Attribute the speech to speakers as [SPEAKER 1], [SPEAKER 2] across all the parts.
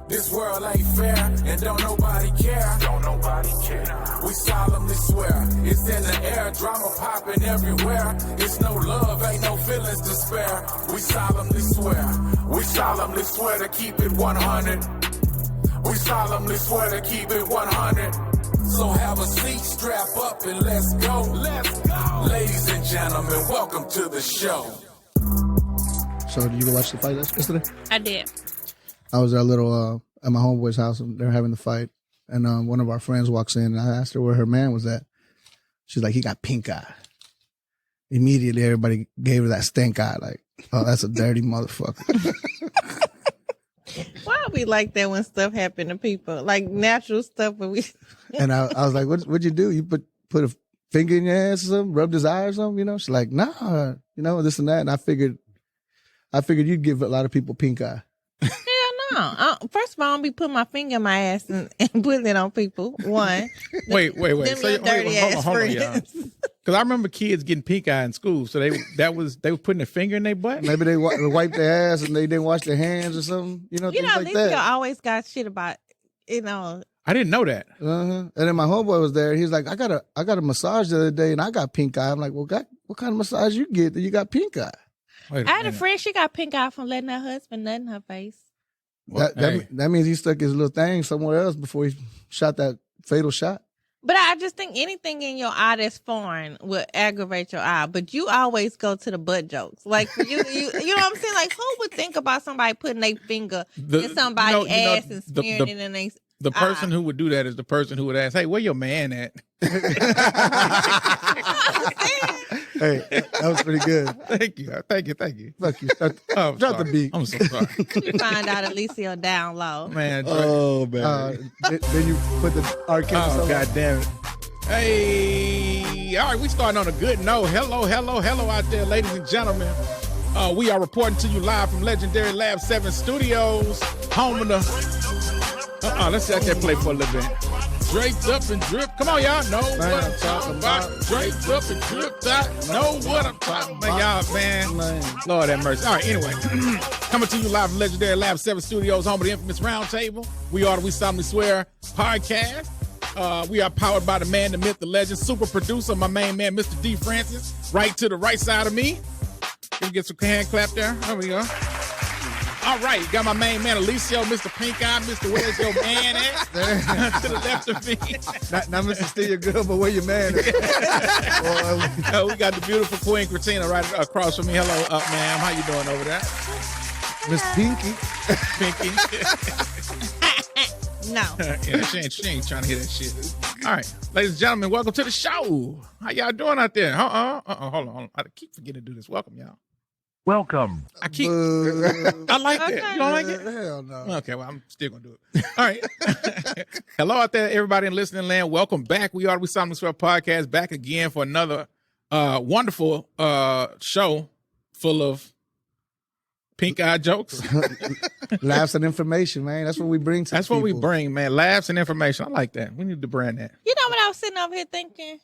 [SPEAKER 1] This world ain't fair, and don't nobody care. Don't nobody care. We solemnly swear, it's in the air, drama popping everywhere. It's no love, ain't no feelings to spare. We solemnly swear to keep it 100. We solemnly swear to keep it 100. So have a seat, strap up, and let's go. Let's go. Ladies and gentlemen, welcome to the show.
[SPEAKER 2] So did you go watch the fight yesterday?
[SPEAKER 3] I did.
[SPEAKER 2] I was at my homeboy's house, and they're having the fight. And one of our friends walks in, and I asked her where her man was at. She's like, he got pink eye. Immediately, everybody gave her that stink eye, like, oh, that's a dirty motherfucker.
[SPEAKER 3] Why we like that when stuff happen to people? Like natural stuff.
[SPEAKER 2] And I was like, what'd you do? You put a finger in your ass or something? Rubbed his eye or something? You know? She's like, nah, this and that. And I figured you'd give a lot of people pink eye.
[SPEAKER 3] No. First of all, I don't be putting my finger in my ass and putting it on people. One.
[SPEAKER 4] Wait.
[SPEAKER 3] Them
[SPEAKER 4] So,
[SPEAKER 3] little dirty ass
[SPEAKER 4] hold on,
[SPEAKER 3] friends.
[SPEAKER 4] y'all. Because I remember kids getting pink eye in school. So they were putting their finger in their butt?
[SPEAKER 2] Maybe they wiped their ass and they didn't wash their hands or something. Things like
[SPEAKER 3] Eliseo
[SPEAKER 2] that.
[SPEAKER 3] always got shit about,
[SPEAKER 4] I didn't know that.
[SPEAKER 2] And then my homeboy was there. He's like, I got a massage the other day and I got pink eye. I'm like, well, what kind of massage you get that you got pink eye?
[SPEAKER 3] I had a friend, she got pink eye from letting her husband nut in her face.
[SPEAKER 4] Well,
[SPEAKER 2] that means he stuck his little thing somewhere else before he shot that fatal shot.
[SPEAKER 3] But I just think anything in your eye that's foreign will aggravate your eye. But you always go to the butt jokes. Like, you know what I'm saying? Like, who would think about somebody putting their finger in somebody's ass and smearing it in their
[SPEAKER 4] The person who would do that is the person who would ask, hey, where your man at?
[SPEAKER 2] Hey, that was pretty good.
[SPEAKER 4] Thank you.
[SPEAKER 2] Fuck you. Drop the beat.
[SPEAKER 4] I'm so sorry.
[SPEAKER 3] You find out Eliseo down low.
[SPEAKER 4] Man.
[SPEAKER 2] Oh, man. Then you put the R. Kelly song.
[SPEAKER 4] God damn it. Hey, all right, we starting on a good note. Hello out there, ladies and gentlemen. We are reporting to you live from Legendary Lab 7 Studios, home of the... let's let that play for a little bit. Draped up and dripped. Come on, y'all know what I'm talking about. Draped up and dripped. I know what I'm talking about. Y'all, man. Lord have mercy. All right, anyway. Coming to you live from Legendary Lab 7 Studios, home of the infamous Roundtable. We are the We Solemnly Swear podcast. We are powered by the man, the myth, the legend, super producer, my main man, Mr. D. Francis. Right to the right side of me. Can we get some hand clap there? There we go. All right, got my main man, Eliseo, Mr. Pink Eye, Mr. Where's Your Man at? To the left of me.
[SPEAKER 2] Not Mr. Still Your Good, but where your man is.
[SPEAKER 4] We got the beautiful Queen Kritina right across from me. Hello, ma'am. How you doing over there?
[SPEAKER 2] Miss Pinky.
[SPEAKER 3] No.
[SPEAKER 4] Yeah, she ain't trying to hear that shit. All right, ladies and gentlemen, welcome to the show. How y'all doing out there? Hold on. I keep forgetting to do this. Welcome, y'all.
[SPEAKER 5] Welcome.
[SPEAKER 4] I like that. You don't like it?
[SPEAKER 2] Hell no.
[SPEAKER 4] Okay, well, I'm still going to do it. All right. Hello out there, everybody in listening land. Welcome back. We are We Solemnly Swear podcast, back again for another wonderful show full of pink-eye jokes.
[SPEAKER 2] Laughs and information, man. That's what we bring to
[SPEAKER 4] That's what we bring, man. Laughs and information. I like that. We need to brand that.
[SPEAKER 3] You know what I was sitting over here thinking?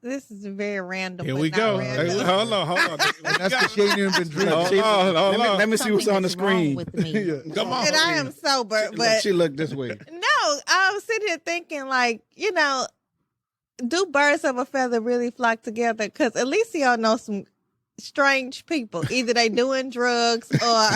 [SPEAKER 3] This is very random.
[SPEAKER 4] Here we go. Hold on.
[SPEAKER 2] That's because she ain't even been drinking.
[SPEAKER 4] Hold on.
[SPEAKER 2] Let me see what's on the screen.
[SPEAKER 3] With me.
[SPEAKER 2] Yeah.
[SPEAKER 4] Come on.
[SPEAKER 3] And I am sober, but
[SPEAKER 2] she looked this way.
[SPEAKER 3] no, I was sitting here thinking, like, do birds of a feather really flock together? Because Eliseo knows some strange people. Either they doing drugs or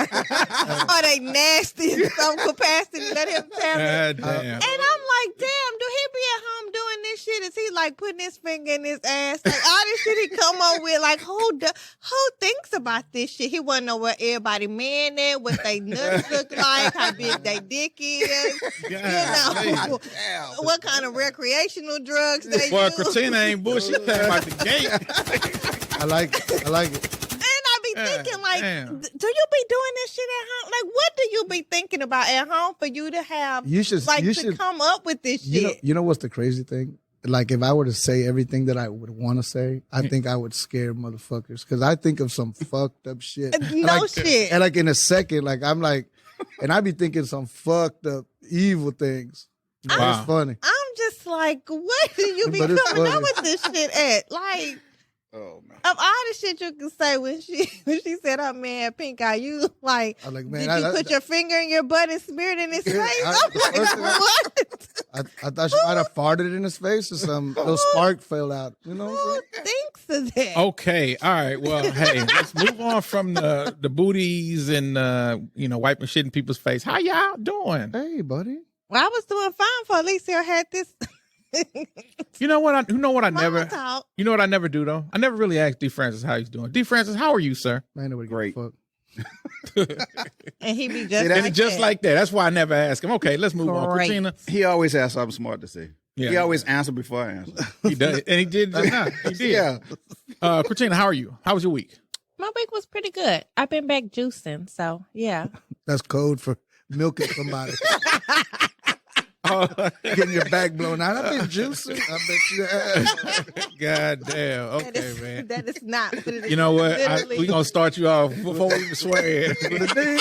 [SPEAKER 3] they nasty in some capacity. Let him tell me.
[SPEAKER 4] Damn.
[SPEAKER 3] And I'm like, damn, do he be at home doing this shit? Is he like putting his finger in his ass? Like all this shit he come up with, like who thinks about this shit? He wanna know where everybody man at, what they nuts look like, how big they dick is, what kind of recreational drugs they
[SPEAKER 4] Well,
[SPEAKER 3] use.
[SPEAKER 4] Kritina ain't bullshit about the gate.
[SPEAKER 2] I like it.
[SPEAKER 3] And I be thinking, like, do you be doing this shit at home? Like, what do you be thinking about at home for you to have, to come up with this shit?
[SPEAKER 2] You know what's the crazy thing? Like, if I were to say everything that I would want to say, I think I would scare motherfuckers. Because I think of some fucked up shit.
[SPEAKER 3] Shit.
[SPEAKER 2] And, like, in a second, like, I'm like, and I be thinking some fucked up evil things.
[SPEAKER 4] Wow.
[SPEAKER 2] It's funny.
[SPEAKER 3] I'm just like, what do you be coming up with this shit at? Like,
[SPEAKER 5] Oh man.
[SPEAKER 3] Of all the shit you can say when she said her man had pink eye, you like,
[SPEAKER 2] I'm like, man,
[SPEAKER 3] did you put your finger in your butt and smear it in his face? I'm like, what?
[SPEAKER 2] I thought she might have farted in his face or some little spark fell out. You know what I'm
[SPEAKER 3] Who
[SPEAKER 2] saying?
[SPEAKER 3] thinks of that?
[SPEAKER 4] Okay, all right. Well, hey, let's move on from the booties and wiping shit in people's face. How y'all doing?
[SPEAKER 2] Hey, buddy.
[SPEAKER 3] Well, I was doing fine for Eliseo had this.
[SPEAKER 4] You know what? I
[SPEAKER 3] Mama
[SPEAKER 4] never.
[SPEAKER 3] talk.
[SPEAKER 4] You know what I never do though? I never really asked D. Francis how he's doing. D. Francis, how are you, sir?
[SPEAKER 2] Man, nobody
[SPEAKER 5] Great.
[SPEAKER 2] give a fuck.
[SPEAKER 3] And he be just
[SPEAKER 4] And
[SPEAKER 3] like
[SPEAKER 4] just
[SPEAKER 3] that.
[SPEAKER 4] like that. That's why I never ask him. Okay, let's move on.
[SPEAKER 3] Great.
[SPEAKER 4] Kritina,
[SPEAKER 5] He always has something smart to say.
[SPEAKER 4] Yeah.
[SPEAKER 5] He always answer before I answer.
[SPEAKER 4] he does, and he did just now. He did.
[SPEAKER 5] Yeah.
[SPEAKER 4] Kritina, how are you? How was your week?
[SPEAKER 3] My week was pretty good. I've been back juicing, so yeah.
[SPEAKER 2] That's code for milking somebody. Getting your back blown out. I've been juicing. I bet you have.
[SPEAKER 4] God damn. Okay, man.
[SPEAKER 3] That is not.
[SPEAKER 4] You know what?
[SPEAKER 3] Literally.
[SPEAKER 4] We're going to start you off before we even swear in.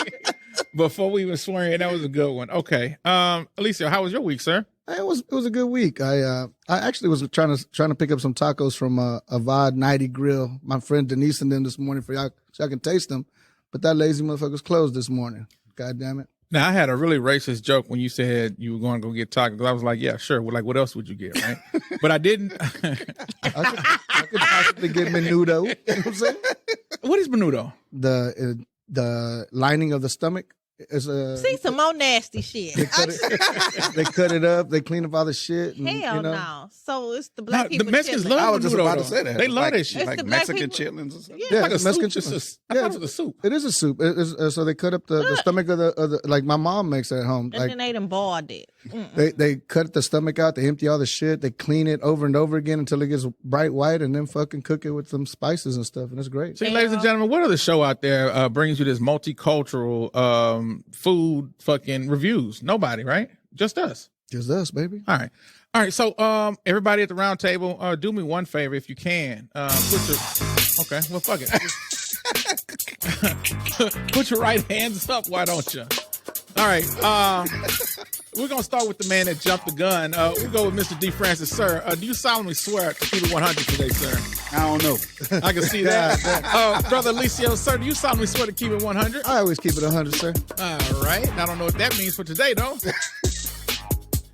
[SPEAKER 4] Before we even swear in, that was a good one. Okay. Eliseo, how was your week, sir?
[SPEAKER 2] It was a good week. I actually was trying to pick up some tacos from Avad 90 Grill. My friend Denise and them this morning for y'all so I can taste them. But that lazy motherfucker's closed this morning. God damn it.
[SPEAKER 4] Now, I had a really racist joke when you said you were going to go get tacos. I was like, yeah, sure. Well, like, what else would you get, right? But I didn't.
[SPEAKER 2] I could possibly get menudo. You know what I'm saying?
[SPEAKER 4] What is menudo?
[SPEAKER 2] The lining of the stomach is
[SPEAKER 3] See some more nasty shit.
[SPEAKER 2] they cut it up. They clean up all the shit. And,
[SPEAKER 3] Hell
[SPEAKER 2] you know,
[SPEAKER 3] no. So it's the black people.
[SPEAKER 4] The Mexicans
[SPEAKER 3] chitlins.
[SPEAKER 4] love
[SPEAKER 5] I was just
[SPEAKER 4] menudo,
[SPEAKER 5] about to
[SPEAKER 4] though.
[SPEAKER 5] say that.
[SPEAKER 4] They love
[SPEAKER 5] like,
[SPEAKER 4] that shit.
[SPEAKER 3] It's
[SPEAKER 5] Like
[SPEAKER 3] the black
[SPEAKER 5] Mexican
[SPEAKER 3] people-
[SPEAKER 5] chitlins or something.
[SPEAKER 3] Yeah.
[SPEAKER 2] Yeah,
[SPEAKER 4] Like a
[SPEAKER 2] it's Mexican
[SPEAKER 4] soup.
[SPEAKER 2] chitlins.
[SPEAKER 4] I thought it was a soup.
[SPEAKER 2] It is a soup. So they cut up the stomach of the like my mom makes it at home.
[SPEAKER 3] And
[SPEAKER 2] Like
[SPEAKER 3] then they done boiled it. Mm.
[SPEAKER 2] they cut the stomach out. They empty all the shit. They clean it over and over again until it gets bright white, and then fucking cook it with some spices and stuff, and it's great.
[SPEAKER 4] See, ladies and gentlemen, what other show out there brings you this multicultural food fucking reviews? Nobody, right? Just us.
[SPEAKER 2] Just us, baby.
[SPEAKER 4] All right. So, everybody at the round table, do me one favor if you can. Okay, well, fuck it. Put your right hands up, why don't you? All right. We're going to start with the man that jumped the gun. We'll go with Mr. D. Francis. Sir, do you solemnly swear to keep it 100 today, sir?
[SPEAKER 5] I don't know.
[SPEAKER 4] I can see that. Brother Eliseo, sir, do you solemnly swear to keep it 100?
[SPEAKER 2] I always keep it 100, sir.
[SPEAKER 4] All right. I don't know what that means for today, though.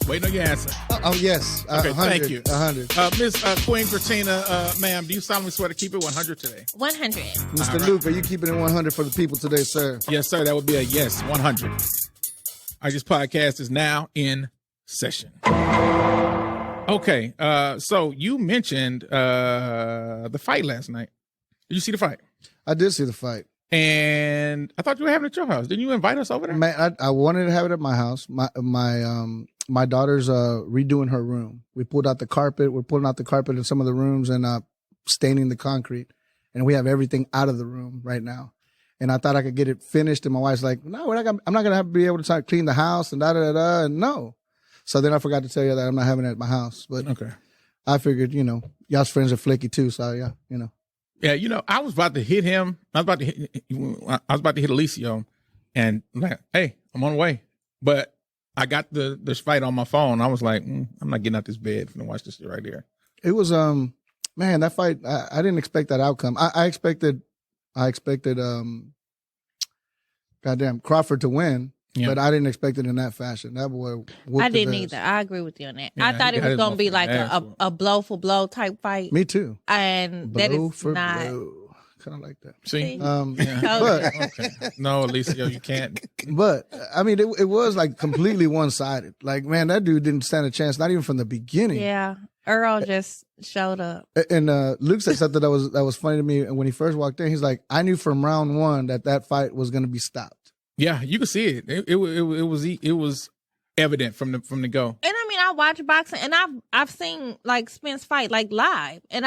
[SPEAKER 4] Wait on your answer.
[SPEAKER 2] Oh yes.
[SPEAKER 4] Okay,
[SPEAKER 2] 100,
[SPEAKER 4] thank you.
[SPEAKER 2] 100.
[SPEAKER 4] Miss Queen Kritina, ma'am, do you solemnly swear to keep it 100 today?
[SPEAKER 3] 100.
[SPEAKER 2] Mr. Luke, are you keeping it 100 for the people today, sir?
[SPEAKER 4] Yes, sir. That would be a yes, 100. All right, this podcast is now in session. Okay, so you mentioned the fight last night. Did you see the fight?
[SPEAKER 2] I did see the fight.
[SPEAKER 4] And I thought you were having it at your house. Didn't you invite us over there?
[SPEAKER 2] Man, I wanted to have it at my house. My daughter's redoing her room. We pulled out the carpet. We're pulling out the carpet in some of the rooms and staining the concrete. And we have everything out of the room right now. And I thought I could get it finished. And my wife's like, no, I'm not going to be able to clean the house and da-da-da-da. And no. So then I forgot to tell you that I'm not having it at my house. But
[SPEAKER 4] Okay.
[SPEAKER 2] I figured, y'all's friends are flaky too. So yeah,
[SPEAKER 4] Yeah, I was about to hit him. I was about to hit Eliseo, and I'm like, hey, I'm on the way. But I got this fight on my phone. I was like, I'm not getting out this bed to watch this shit right here.
[SPEAKER 2] it was, man, that fight, I didn't expect that outcome. I expected, goddamn Crawford to win.
[SPEAKER 4] Yeah.
[SPEAKER 2] But I didn't expect it in that fashion. That boy whooped
[SPEAKER 3] I didn't
[SPEAKER 2] his ass.
[SPEAKER 3] either. I agree with you on that.
[SPEAKER 4] Yeah,
[SPEAKER 3] I thought
[SPEAKER 4] he
[SPEAKER 3] it
[SPEAKER 4] got
[SPEAKER 3] was
[SPEAKER 4] his
[SPEAKER 3] going to be
[SPEAKER 4] motherfucking
[SPEAKER 3] like
[SPEAKER 4] ass
[SPEAKER 3] a blow for blow type fight.
[SPEAKER 2] Me too.
[SPEAKER 3] And that
[SPEAKER 2] Blow
[SPEAKER 3] is
[SPEAKER 2] for
[SPEAKER 3] not.
[SPEAKER 2] blow. Kind of like that.
[SPEAKER 4] See?
[SPEAKER 3] Yeah.
[SPEAKER 2] But
[SPEAKER 4] Okay. No, Eliseo, you can't.
[SPEAKER 2] But I mean, it was like completely one sided. Like, man, that dude didn't stand a chance, not even from the beginning.
[SPEAKER 3] Yeah. Earl just showed up.
[SPEAKER 2] And Luke said something that was funny to me. And when he first walked in, he's like, I knew from round one that fight was going to be stopped.
[SPEAKER 4] Yeah, you could see it. It was evident from the go.
[SPEAKER 3] And I mean, I watch boxing, and I've seen like Spence fight like live, and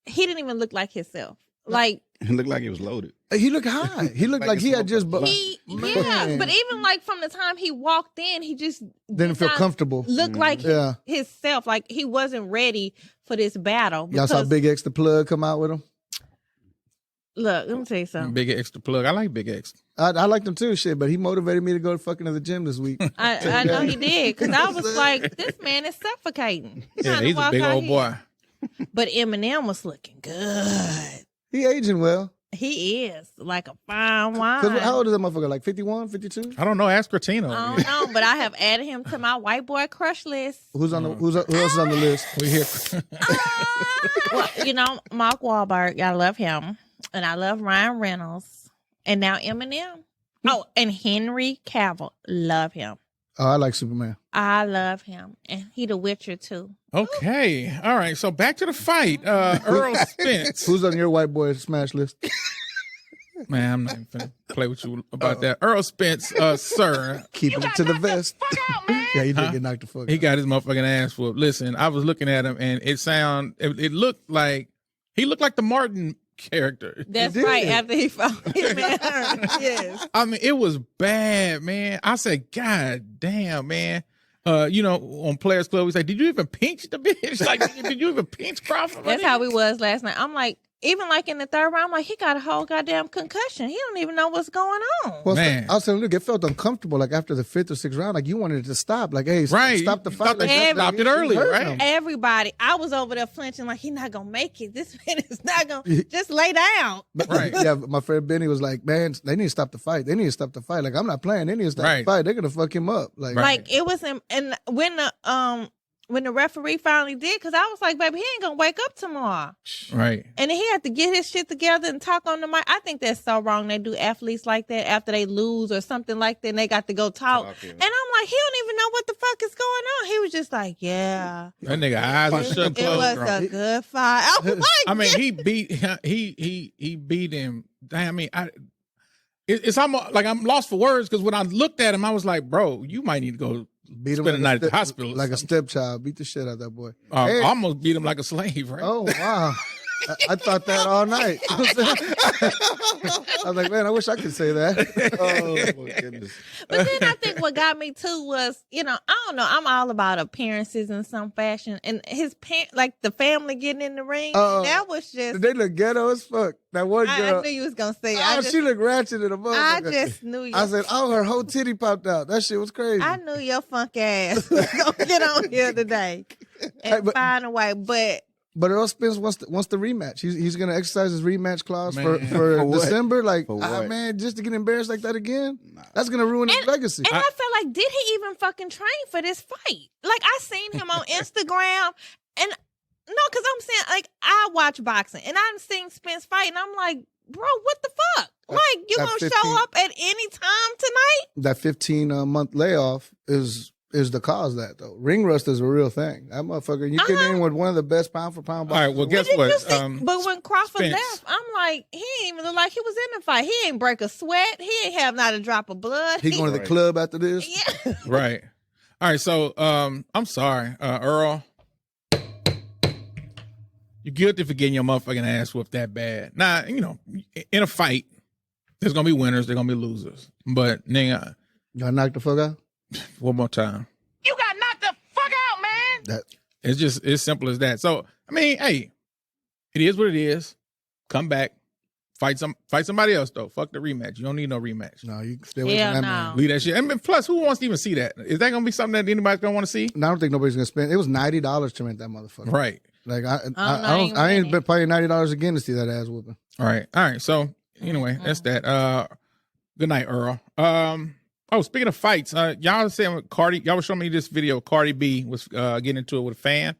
[SPEAKER 3] he didn't even look like himself. Like
[SPEAKER 5] It looked like he was loaded.
[SPEAKER 2] He looked high. He looked like he had just.
[SPEAKER 3] but
[SPEAKER 2] Man.
[SPEAKER 3] even like from the time he walked in, he just
[SPEAKER 2] Didn't feel
[SPEAKER 3] not
[SPEAKER 2] comfortable.
[SPEAKER 3] Look like
[SPEAKER 2] Yeah.
[SPEAKER 3] his self. Like he wasn't ready for this battle.
[SPEAKER 2] Y'all saw
[SPEAKER 3] because-
[SPEAKER 2] Big X the plug come out with him.
[SPEAKER 3] Look, let me tell you something.
[SPEAKER 4] Big X the plug. I like Big X.
[SPEAKER 2] I liked him too, shit, but he motivated me to go fucking to the gym this week.
[SPEAKER 3] I know he did, because I was like, this man is suffocating.
[SPEAKER 4] Yeah,
[SPEAKER 3] Trying to
[SPEAKER 4] he's a
[SPEAKER 3] walk
[SPEAKER 4] big
[SPEAKER 3] out
[SPEAKER 4] old
[SPEAKER 3] here.
[SPEAKER 4] boy.
[SPEAKER 3] But Eminem was looking good.
[SPEAKER 2] He aging well.
[SPEAKER 3] He is like a fine wine.
[SPEAKER 2] 'Cause how old is that motherfucker? Like 51, 52?
[SPEAKER 4] I don't know. Ask Kritina.
[SPEAKER 3] I don't know, but I have added him to my white boy crush list.
[SPEAKER 2] Who else is on the list?
[SPEAKER 4] We here.
[SPEAKER 3] Well, you know, Mark Wahlberg, I love him. And I love Ryan Reynolds. And now Eminem. Oh, and Henry Cavill. Love him.
[SPEAKER 2] Oh, I like Superman.
[SPEAKER 3] I love him. And he the Witcher, too.
[SPEAKER 4] Okay. All right. So back to the fight. Errol Spence.
[SPEAKER 2] Who's on your white boy smash list?
[SPEAKER 4] Man, I'm not even finna play with you about that. Errol Spence, sir.
[SPEAKER 2] Keeping it to the vest. Yeah, he did get knocked the fuck out.
[SPEAKER 4] He got his motherfucking ass whooped. Listen, I was looking at him and it looked like he looked like the Martin character.
[SPEAKER 3] That's right. After he fought him and her. Yes.
[SPEAKER 4] I mean, it was bad, man. I said, God damn, man. You know, on Players Club, we say, did you even pinch the bitch? Like, did you even pinch Crawford?
[SPEAKER 3] That's how we was last night. I'm like, even like in the third round, I'm like, he got a whole goddamn concussion. He don't even know what's going on.
[SPEAKER 2] Well,
[SPEAKER 4] Man.
[SPEAKER 2] I was saying, look, it felt uncomfortable. Like after the fifth or sixth round, like you wanted it to stop. Like, hey,
[SPEAKER 4] Right.
[SPEAKER 2] stop the
[SPEAKER 4] You
[SPEAKER 2] fight.
[SPEAKER 4] thought
[SPEAKER 2] Like,
[SPEAKER 4] they
[SPEAKER 2] that-
[SPEAKER 4] stopped it
[SPEAKER 2] he
[SPEAKER 4] early,
[SPEAKER 2] hurt
[SPEAKER 4] right?
[SPEAKER 2] him.
[SPEAKER 3] Everybody, I was over there flinching like, he's not going to make it. This man is not going to just lay down.
[SPEAKER 4] Right.
[SPEAKER 2] Yeah, but my friend Benny was like, man, they need to stop the fight. They need to stop the fight. Like, I'm not playing. They need to stop
[SPEAKER 4] Right.
[SPEAKER 2] the fight. They're gonna fuck him up. Like,
[SPEAKER 4] Right.
[SPEAKER 3] Like it was him. And when the referee finally did, because I was like, baby, he ain't going to wake up tomorrow.
[SPEAKER 4] Right.
[SPEAKER 3] And then he had to get his shit together and talk on the mic. I think that's so wrong. They do athletes like that after they lose or something like that, and they got to go talk.
[SPEAKER 5] Yeah.
[SPEAKER 3] And I'm like, he don't even know what the fuck is going on. He was just like, yeah.
[SPEAKER 4] That nigga eyes were shut
[SPEAKER 3] It
[SPEAKER 4] closed.
[SPEAKER 3] was a good fight. I was like,
[SPEAKER 4] I mean, he beat him. Damn, I mean, it's almost like I'm lost for words because when I looked at him, I was like, bro, you might need to go
[SPEAKER 2] beat him
[SPEAKER 4] spend the night at the
[SPEAKER 2] step-
[SPEAKER 4] hospital. or
[SPEAKER 2] like a
[SPEAKER 4] something.
[SPEAKER 2] stepchild. Beat the shit out of that boy. Hey,
[SPEAKER 4] Almost beat him like a slave, right?
[SPEAKER 2] oh wow. I thought that all night. I was like, man, I wish I could say that.
[SPEAKER 5] Oh my goodness.
[SPEAKER 3] but then I think what got me too was, you know, I don't know. I'm all about appearances in some fashion, and his like the family getting in the ring. That was just.
[SPEAKER 2] They look ghetto as fuck. That one girl.
[SPEAKER 3] I knew you was gonna say.
[SPEAKER 2] Oh, she looked ratchet in a motherfucker.
[SPEAKER 3] I just knew you.
[SPEAKER 2] I said, oh, her whole titty popped out. That shit was crazy.
[SPEAKER 3] I knew your funk ass was gonna get on here today and find a way,
[SPEAKER 2] But Errol Spence wants the rematch. He's going to exercise his rematch clause for
[SPEAKER 5] For what?
[SPEAKER 2] December. Like,
[SPEAKER 5] For what?
[SPEAKER 2] man, just to get embarrassed like that again? That's going to ruin his legacy.
[SPEAKER 3] And I felt like, did he even fucking train for this fight? Like, I seen him on Instagram, and no, because I'm saying, like, I watch boxing, and I've seen Spence fight, and I'm like, bro, what the fuck? Like, you
[SPEAKER 2] That
[SPEAKER 3] gonna
[SPEAKER 2] 15
[SPEAKER 3] show up at any time tonight?
[SPEAKER 2] That 15-month layoff is the cause of that, though. Ring rust is a real thing. That motherfucker, you get in with one of the best pound-for-pound
[SPEAKER 4] All right,
[SPEAKER 2] boxers.
[SPEAKER 4] well, guess
[SPEAKER 3] Did you
[SPEAKER 4] what?
[SPEAKER 3] see- but when Crawford
[SPEAKER 4] Spence.
[SPEAKER 3] left, I'm like, he ain't even look like he was in the fight. He ain't break a sweat. He ain't have not a drop of blood.
[SPEAKER 2] He going to the
[SPEAKER 5] Right.
[SPEAKER 2] club after this?
[SPEAKER 3] Yeah.
[SPEAKER 4] Right. All right. So, I'm sorry, Earl. You're guilty for getting your motherfucking ass whooped that bad. Now, you know, in a fight, there's gonna be winners, there's gonna be losers. But nigga,
[SPEAKER 2] Y'all knock the fuck out?
[SPEAKER 4] one more time.
[SPEAKER 1] You got knocked the fuck out, man.
[SPEAKER 2] That
[SPEAKER 4] It's just as simple as that. So, I mean, hey, it is what it is. Come back, fight somebody else though. Fuck the rematch. You don't need no rematch.
[SPEAKER 2] No, you can stay away
[SPEAKER 3] Hell
[SPEAKER 2] from that
[SPEAKER 3] no.
[SPEAKER 2] man.
[SPEAKER 4] Leave that shit. I mean, plus, who wants to even see that? Is that gonna be something that anybody's gonna want to see?
[SPEAKER 2] No, I don't think nobody's gonna spend. It was $90 to rent that motherfucker.
[SPEAKER 4] Right.
[SPEAKER 2] Like
[SPEAKER 3] I ain't
[SPEAKER 2] I ain't
[SPEAKER 3] renting.
[SPEAKER 2] been paying $90 again to see that ass whooping.
[SPEAKER 4] All right. So anyway, that's that. Good night, Earl. Oh, speaking of fights, y'all saying Cardi, y'all was showing me this video. Cardi B was getting into it with a fan.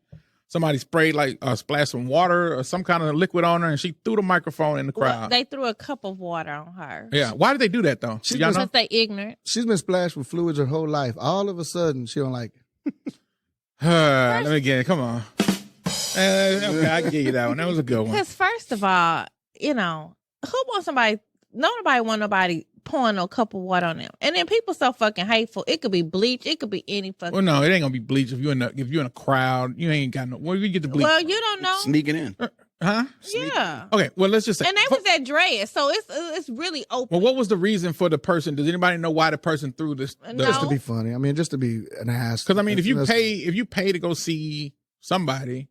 [SPEAKER 4] Somebody sprayed splashed some water or some kind of liquid on her, and she threw the microphone in the crowd.
[SPEAKER 3] Well, they threw a cup of water on her.
[SPEAKER 4] Yeah, why did they do that though?
[SPEAKER 2] She's
[SPEAKER 4] Y'all
[SPEAKER 3] Because
[SPEAKER 4] know?
[SPEAKER 3] they ignorant.
[SPEAKER 2] She's been splashed with fluids her whole life. All of a sudden, she don't like it.
[SPEAKER 4] Let me get it. Come on. Okay, I can give you that one. That was a good one.
[SPEAKER 3] Because first of all, you know, who wants somebody? Nobody want nobody pouring no cup of water on them. And then people so fucking hateful. It could be bleach. It could be any fucking.
[SPEAKER 4] Well, no, it ain't gonna be bleach if you're in a crowd. You ain't got no. Where you get the bleach?
[SPEAKER 3] Well, you don't know.
[SPEAKER 5] Sneaking in.
[SPEAKER 4] Huh?
[SPEAKER 3] Yeah.
[SPEAKER 4] Okay. Well, let's just say.
[SPEAKER 3] And they was at Dread, so it's really open.
[SPEAKER 4] Well, what was the reason for the person? Does anybody know why the person threw this?
[SPEAKER 3] No.
[SPEAKER 2] Just to be funny. I mean, just to be an ass.
[SPEAKER 4] Because I mean, if you
[SPEAKER 2] That's-
[SPEAKER 4] pay to go see somebody,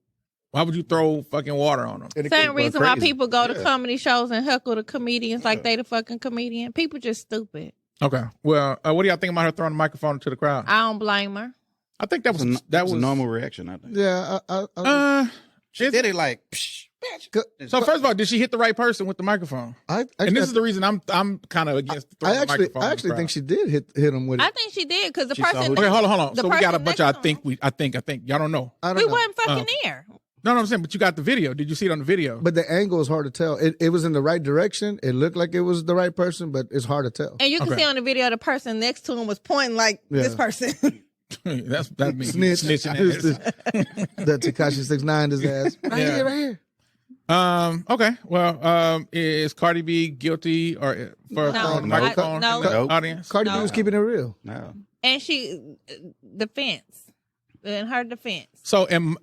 [SPEAKER 4] why would you throw fucking water on them?
[SPEAKER 5] And it
[SPEAKER 3] Same
[SPEAKER 5] could've gone
[SPEAKER 3] reason why
[SPEAKER 5] crazy.
[SPEAKER 3] people go to
[SPEAKER 5] Yeah.
[SPEAKER 3] comedy shows and heckle the comedians like they the fucking comedian. People just stupid.
[SPEAKER 4] Okay. Well, what do y'all think about her throwing the microphone to the crowd?
[SPEAKER 3] I don't blame her.
[SPEAKER 4] I think that was
[SPEAKER 5] It's a
[SPEAKER 4] that was
[SPEAKER 5] normal reaction, I think.
[SPEAKER 2] Yeah,
[SPEAKER 5] She did it like, psh, bitch.
[SPEAKER 4] So first of all, did she hit the right person with the microphone? And this is the reason I'm kind of against throwing the microphone.
[SPEAKER 2] I actually think she did hit him with it.
[SPEAKER 3] I think she did because the
[SPEAKER 5] She saw
[SPEAKER 3] person.
[SPEAKER 5] who-
[SPEAKER 4] Okay, hold on.
[SPEAKER 3] the
[SPEAKER 4] So we got a
[SPEAKER 3] person
[SPEAKER 4] bunch
[SPEAKER 3] next
[SPEAKER 4] of
[SPEAKER 3] to him.
[SPEAKER 4] I think. Y'all don't know.
[SPEAKER 2] I don't
[SPEAKER 3] We
[SPEAKER 2] know.
[SPEAKER 3] wasn't fucking there.
[SPEAKER 4] No, I'm saying, but you got the video. Did you see it on the video?
[SPEAKER 2] But the angle is hard to tell. It was in the right direction. It looked like it was the right person, but it's hard to tell.
[SPEAKER 3] And you can
[SPEAKER 4] Okay.
[SPEAKER 3] see on the video the person next to him was pointing like this person.
[SPEAKER 4] that means
[SPEAKER 2] Snitch.
[SPEAKER 4] snitching ass.
[SPEAKER 2] The Tekashi 6ix9ine his ass. Right
[SPEAKER 4] Yeah.
[SPEAKER 2] here, right here.
[SPEAKER 4] Okay. Well, is Cardi B guilty or for
[SPEAKER 3] No.
[SPEAKER 4] throwing the
[SPEAKER 3] No.
[SPEAKER 4] microphone
[SPEAKER 3] No.
[SPEAKER 4] in the
[SPEAKER 5] Nope.
[SPEAKER 4] audience?
[SPEAKER 2] Cardi B
[SPEAKER 3] No.
[SPEAKER 2] was keeping it real.
[SPEAKER 5] No.
[SPEAKER 3] And she defense. In her defense.
[SPEAKER 4] So, and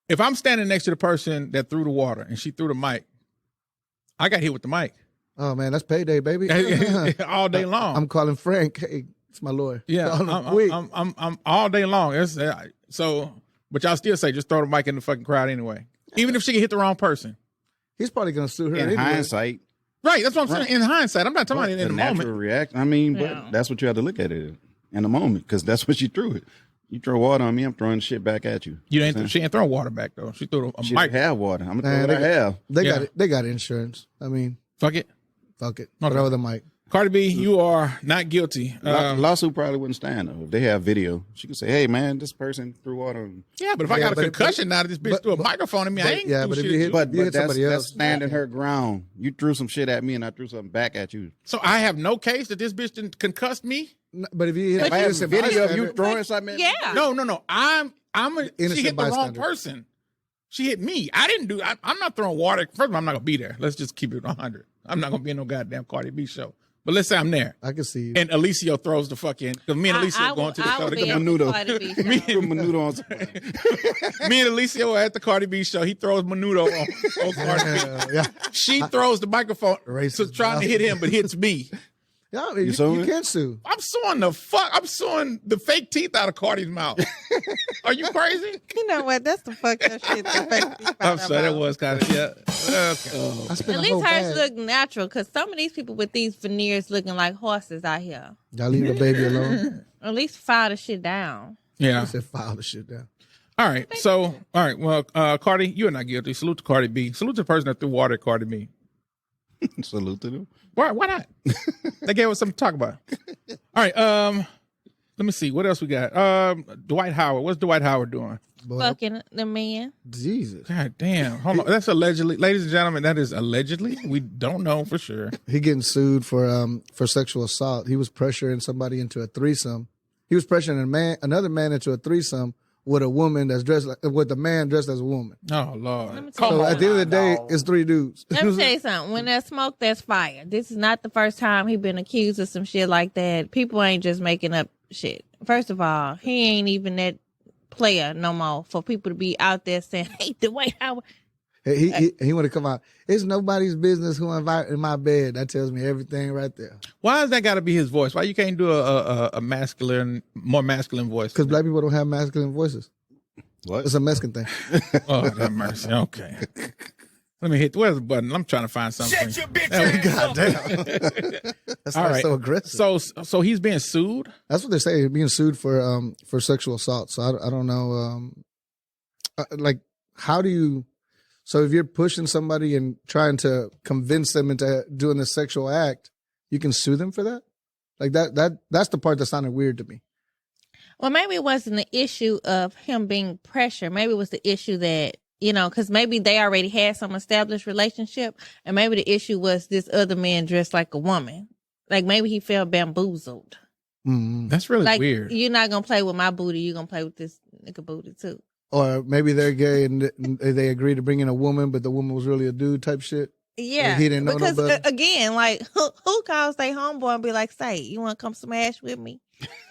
[SPEAKER 4] if I'm standing next to the person that threw the water and she threw the mic, I got hit with the mic
[SPEAKER 2] Oh man, that's payday, baby.
[SPEAKER 4] all day long.
[SPEAKER 2] I'm calling Frank. Hey, it's my lawyer.
[SPEAKER 4] Yeah,
[SPEAKER 2] Call him quick.
[SPEAKER 4] I'm all day long. It's, so, but y'all still say just throw the mic in the fucking crowd anyway, even if she can hit the wrong person.
[SPEAKER 2] He's probably gonna sue her
[SPEAKER 5] In
[SPEAKER 2] anyway.
[SPEAKER 5] hindsight,
[SPEAKER 4] Right, that's what I'm saying. In hindsight, I'm not talking about it in the
[SPEAKER 5] natural
[SPEAKER 4] moment.
[SPEAKER 5] reaction. I mean,
[SPEAKER 3] Yeah.
[SPEAKER 5] but that's what you have to look at it in the moment because that's what she threw it. You throw water on me, I'm throwing shit back at you.
[SPEAKER 4] You ain't. She ain't throwing water back though. She threw a
[SPEAKER 5] She
[SPEAKER 4] mic.
[SPEAKER 5] didn't have water. I'm gonna
[SPEAKER 2] Man,
[SPEAKER 5] throw what I have.
[SPEAKER 2] They
[SPEAKER 4] Yeah.
[SPEAKER 2] got it. They got insurance. I mean,
[SPEAKER 4] Fuck it.
[SPEAKER 2] fuck it.
[SPEAKER 4] Okay.
[SPEAKER 2] Throw the mic.
[SPEAKER 4] Cardi B, you are not guilty.
[SPEAKER 5] Lawsuit probably wouldn't stand though. If they have video, she could say, "Hey man, this person threw water on."
[SPEAKER 4] Yeah, but if I
[SPEAKER 2] Yeah,
[SPEAKER 4] got a
[SPEAKER 2] but-
[SPEAKER 4] concussion now that this bitch
[SPEAKER 2] but-
[SPEAKER 4] threw a microphone at me, I ain't
[SPEAKER 2] yeah,
[SPEAKER 4] do
[SPEAKER 2] but if
[SPEAKER 4] shit
[SPEAKER 2] you
[SPEAKER 4] at
[SPEAKER 2] hit-
[SPEAKER 5] But,
[SPEAKER 2] You hit
[SPEAKER 5] that's
[SPEAKER 2] somebody else.
[SPEAKER 5] standing her ground. You threw some shit at me, and I threw something back at you.
[SPEAKER 4] So I have no case that this bitch didn't concuss me.
[SPEAKER 2] But if you hit
[SPEAKER 5] If I have a
[SPEAKER 2] innocent
[SPEAKER 5] video of you
[SPEAKER 2] bystander-
[SPEAKER 5] throwing something at me,
[SPEAKER 3] Yeah.
[SPEAKER 4] No. She
[SPEAKER 2] Innocent
[SPEAKER 4] hit the wrong
[SPEAKER 2] bystander.
[SPEAKER 4] person. She hit me. I didn't do. I'm not throwing water. First of all, I'm not gonna be there. Let's just keep it 100. I'm not gonna be in no goddamn Cardi B show. But let's say I'm there,
[SPEAKER 2] I can see you.
[SPEAKER 4] and Eliseo throws the fucking. Because me and Eliseo going to the show.
[SPEAKER 3] would
[SPEAKER 4] to
[SPEAKER 3] be
[SPEAKER 4] go-
[SPEAKER 3] at the
[SPEAKER 5] Menudo.
[SPEAKER 3] Cardi B
[SPEAKER 5] threw
[SPEAKER 3] show.
[SPEAKER 5] menudo on something.
[SPEAKER 4] Me and Eliseo are at the Cardi B show. He throws Menudo on Cardi B.
[SPEAKER 2] yeah,
[SPEAKER 4] She throws the microphone
[SPEAKER 2] Racist
[SPEAKER 4] to trying to hit him, but hits me.
[SPEAKER 2] yeah. You
[SPEAKER 5] suing it?
[SPEAKER 2] can't sue.
[SPEAKER 4] I'm suing I'm suing the fake teeth out of Cardi's mouth. Are you crazy?
[SPEAKER 3] You know what? That's the fucked up shit.
[SPEAKER 4] I'm sorry, that was kind of yeah. Okay.
[SPEAKER 2] I spent
[SPEAKER 3] At
[SPEAKER 2] a
[SPEAKER 3] least
[SPEAKER 2] whole
[SPEAKER 3] hers
[SPEAKER 2] bag.
[SPEAKER 3] look natural because some of these people with these veneers looking like horses out here.
[SPEAKER 2] Y'all leave the baby alone.
[SPEAKER 3] At least file the shit down.
[SPEAKER 4] Yeah.
[SPEAKER 2] I said file the shit down.
[SPEAKER 4] All right. So, all right. Well, Cardi, you are not guilty. Salute to Cardi B. Salute to the person that threw water at Cardi B.
[SPEAKER 5] Salute to them.
[SPEAKER 4] Why not? They gave us something to talk about. All right. Let me see. What else we got? Dwight Howard. What's Dwight Howard doing?
[SPEAKER 2] Boy,
[SPEAKER 3] Fucking the man.
[SPEAKER 2] Jesus.
[SPEAKER 4] God damn. Hold on. That's allegedly. Ladies and gentlemen, that is allegedly. We don't know for sure.
[SPEAKER 2] He getting sued for sexual assault. He was pressuring somebody into a threesome. He was pressuring another man into a threesome with a woman that's dressed with a man dressed as a woman.
[SPEAKER 4] Oh, Lord.
[SPEAKER 3] tell
[SPEAKER 4] Come
[SPEAKER 2] So
[SPEAKER 3] you
[SPEAKER 4] on.
[SPEAKER 2] at the end of the day, it's three dudes.
[SPEAKER 3] Let me tell you something. When there's smoke, there's fire. This is not the first time he been accused of some shit like that. People ain't just making up shit. First of all, he ain't even that player no more for people to be out there saying, "Hey, Dwight Howard."
[SPEAKER 2] He want to come out. It's nobody's business who invite in my bed. That tells me everything right there.
[SPEAKER 4] Why has that got to be his voice? Why you can't do a masculine, more masculine voice?
[SPEAKER 2] Because black people don't have masculine voices.
[SPEAKER 5] What?
[SPEAKER 2] It's a Mexican thing.
[SPEAKER 4] Oh, have mercy. Okay. Let me hit. Where's the button? I'm trying to find something.
[SPEAKER 2] God damn. That's
[SPEAKER 4] All
[SPEAKER 2] not
[SPEAKER 4] right.
[SPEAKER 2] so aggressive.
[SPEAKER 4] So he's being sued.
[SPEAKER 2] That's what they say. He's being sued for sexual assault. So I don't know. Like, how do you? So if you're pushing somebody and trying to convince them into doing the sexual act, you can sue them for that. Like that's the part that sounded weird to me.
[SPEAKER 3] Well, maybe it wasn't the issue of him being pressured. Maybe it was the issue that, because maybe they already had some established relationship, and maybe the issue was this other man dressed like a woman. Like maybe he felt bamboozled.
[SPEAKER 2] Mm-hmm.
[SPEAKER 4] That's really
[SPEAKER 3] Like
[SPEAKER 4] weird.
[SPEAKER 3] you're not gonna play with my booty, you're gonna play with this nigga booty too.
[SPEAKER 2] Or maybe they're gay and they agreed to bring in a woman, but the woman was really a dude type shit.
[SPEAKER 3] Yeah,
[SPEAKER 2] Like, he didn't know no
[SPEAKER 3] because
[SPEAKER 2] better?
[SPEAKER 3] again, like who calls they homeboy and be like, "Say, you want to come smash with me?"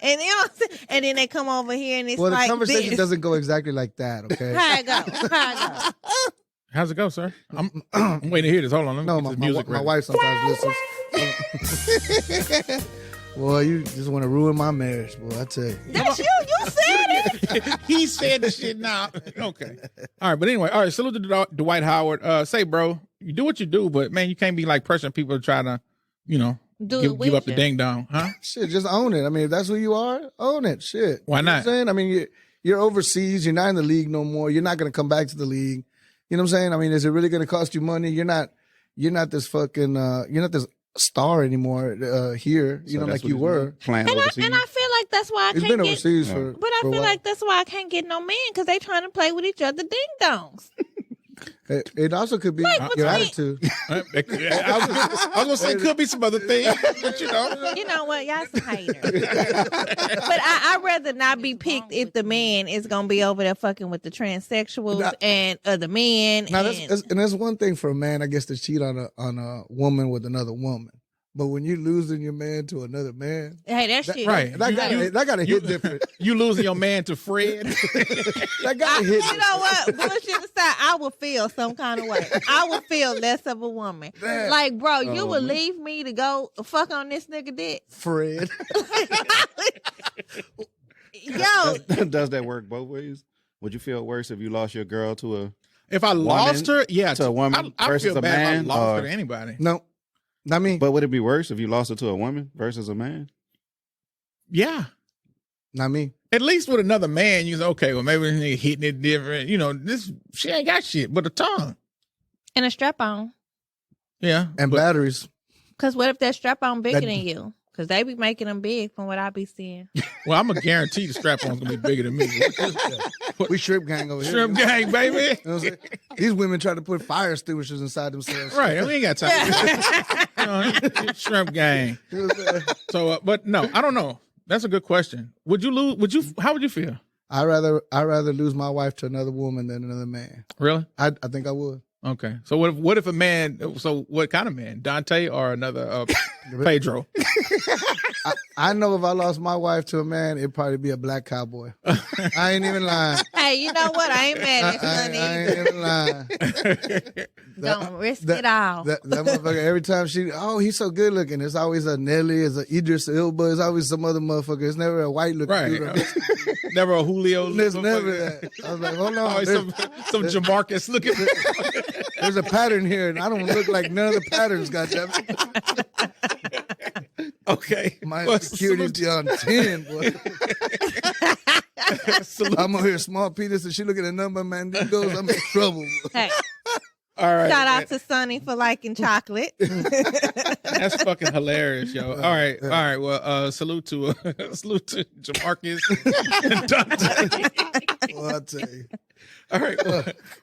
[SPEAKER 3] And what I'm saying? And then they come over here and it's
[SPEAKER 2] Well, the
[SPEAKER 3] like
[SPEAKER 2] conversation
[SPEAKER 3] this.
[SPEAKER 2] doesn't go exactly like that. Okay.
[SPEAKER 3] How it go? How it go?
[SPEAKER 4] How's it go, sir? I'm waiting to hear this. Hold on. Let me
[SPEAKER 2] No,
[SPEAKER 4] get
[SPEAKER 2] my,
[SPEAKER 4] this
[SPEAKER 2] my,
[SPEAKER 4] music
[SPEAKER 2] my
[SPEAKER 4] ready.
[SPEAKER 2] wife sometimes listens. Boy, you just want to ruin my marriage, boy. I tell you.
[SPEAKER 3] That's you. You said it.
[SPEAKER 4] He said the shit now. Okay. All right. But anyway, all right. Salute to Dwight Howard. Say, bro, you do what you do, but man, you can't be like pressuring people to try to,
[SPEAKER 3] Do it
[SPEAKER 4] give
[SPEAKER 3] with
[SPEAKER 4] up the
[SPEAKER 3] you.
[SPEAKER 4] ding dong, huh?
[SPEAKER 2] Shit, just own it. I mean, if that's who you are, own it. Shit.
[SPEAKER 4] Why
[SPEAKER 2] You know what
[SPEAKER 4] not?
[SPEAKER 2] I'm saying? I mean, you're overseas. You're not in the league no more. You're not going to come back to the league. You know what I'm saying? I mean, is it really going to cost you money? You're not this fucking, you're not this star anymore here, you know, like you were.
[SPEAKER 5] Playing
[SPEAKER 3] And
[SPEAKER 5] overseas.
[SPEAKER 3] I feel like that's why I
[SPEAKER 2] It's
[SPEAKER 3] can't
[SPEAKER 2] been
[SPEAKER 3] get.
[SPEAKER 2] overseas for.
[SPEAKER 3] But I
[SPEAKER 2] for a
[SPEAKER 3] feel
[SPEAKER 2] while.
[SPEAKER 3] like that's why I can't get no man because they trying to play with each other ding dongs.
[SPEAKER 2] It also could be
[SPEAKER 3] Like,
[SPEAKER 2] your
[SPEAKER 3] between-
[SPEAKER 2] attitude.
[SPEAKER 4] I was gonna say it could be some other things, but you know.
[SPEAKER 3] You know what? Y'all some haters. But I'd rather not be picked if the man is gonna be over there fucking with the transsexuals
[SPEAKER 2] Now-
[SPEAKER 3] and other men.
[SPEAKER 2] Now,
[SPEAKER 3] and,
[SPEAKER 2] that's one thing for a man, I guess, to cheat on a woman with another woman. But when you losing your man to another man,
[SPEAKER 3] hey, that shit.
[SPEAKER 4] Right.
[SPEAKER 2] that gotta hit different.
[SPEAKER 4] You losing your man to Fred.
[SPEAKER 2] That gotta hit.
[SPEAKER 3] You know what? Bullshit aside, I would feel some kind of way. I would feel less of a woman.
[SPEAKER 2] Damn.
[SPEAKER 3] Like, bro, you would leave me to go fuck on this nigga dick.
[SPEAKER 2] Fred.
[SPEAKER 3] Yo,
[SPEAKER 5] Does that work both ways? Would you feel worse if you lost your girl to a
[SPEAKER 4] If I lost her, yeah,
[SPEAKER 5] to a woman
[SPEAKER 4] I
[SPEAKER 5] versus
[SPEAKER 4] feel
[SPEAKER 5] a
[SPEAKER 4] bad
[SPEAKER 5] man,
[SPEAKER 4] if I lost her
[SPEAKER 5] or-
[SPEAKER 4] to anybody.
[SPEAKER 2] No, not me.
[SPEAKER 5] But would it be worse if you lost her to a woman versus a man?
[SPEAKER 4] Yeah.
[SPEAKER 2] Not me.
[SPEAKER 4] At least with another man, you say, okay, well, maybe this nigga hitting it different. You know, this she ain't got shit but a tongue.
[SPEAKER 3] and a strap on.
[SPEAKER 4] Yeah.
[SPEAKER 2] And
[SPEAKER 4] but-
[SPEAKER 2] batteries.
[SPEAKER 3] Because what if that strap on bigger
[SPEAKER 2] That-
[SPEAKER 3] than you? Because they be making them big from what I be seeing.
[SPEAKER 4] Well, I'm gonna guarantee the strap on's gonna be bigger than me.
[SPEAKER 2] We shrimp gang over here.
[SPEAKER 4] Shrimp gang, baby.
[SPEAKER 2] You know what I'm saying? These women try to put fire extinguishers inside themselves.
[SPEAKER 4] Right. We ain't got time. Shrimp gang.
[SPEAKER 2] You know what I'm saying?
[SPEAKER 4] So, but no, I don't know. That's a good question. Would you lose? How would you feel?
[SPEAKER 2] I'd rather lose my wife to another woman than another man.
[SPEAKER 4] Really?
[SPEAKER 2] I think I would.
[SPEAKER 4] Okay. So what if a man? So what kind of man? Dante or another Pedro?
[SPEAKER 2] I know if I lost my wife to a man, it'd probably be a black cowboy. I ain't even lying.
[SPEAKER 3] Hey, you know what? I ain't mad at you,
[SPEAKER 2] I
[SPEAKER 3] honey.
[SPEAKER 2] ain't even lying.
[SPEAKER 3] Don't risk it all.
[SPEAKER 2] That motherfucker, every time he's so good looking. It's always a Nelly, it's a Idris Elba, it's always some other motherfucker. It's never a white looking
[SPEAKER 4] Right.
[SPEAKER 2] dude.
[SPEAKER 4] Never a Julio.
[SPEAKER 2] There's never that. I was like, hold on.
[SPEAKER 4] Always some Jamarcus looking.
[SPEAKER 2] There's a pattern here, and I don't look like none of the patterns, goddammit.
[SPEAKER 4] Okay.
[SPEAKER 2] My
[SPEAKER 4] Well,
[SPEAKER 2] security's beyond 10, boy.
[SPEAKER 4] salute.
[SPEAKER 2] I'm over here, small penis, and she look at the number, man. This goes, I'm in trouble.
[SPEAKER 3] Hey,
[SPEAKER 4] All right.
[SPEAKER 3] shout out to Sonny for liking chocolate.
[SPEAKER 4] That's fucking hilarious, yo. All right. All right. Well, salute to Jamarcus and Dante.
[SPEAKER 2] Well, I'll tell you.
[SPEAKER 4] All right.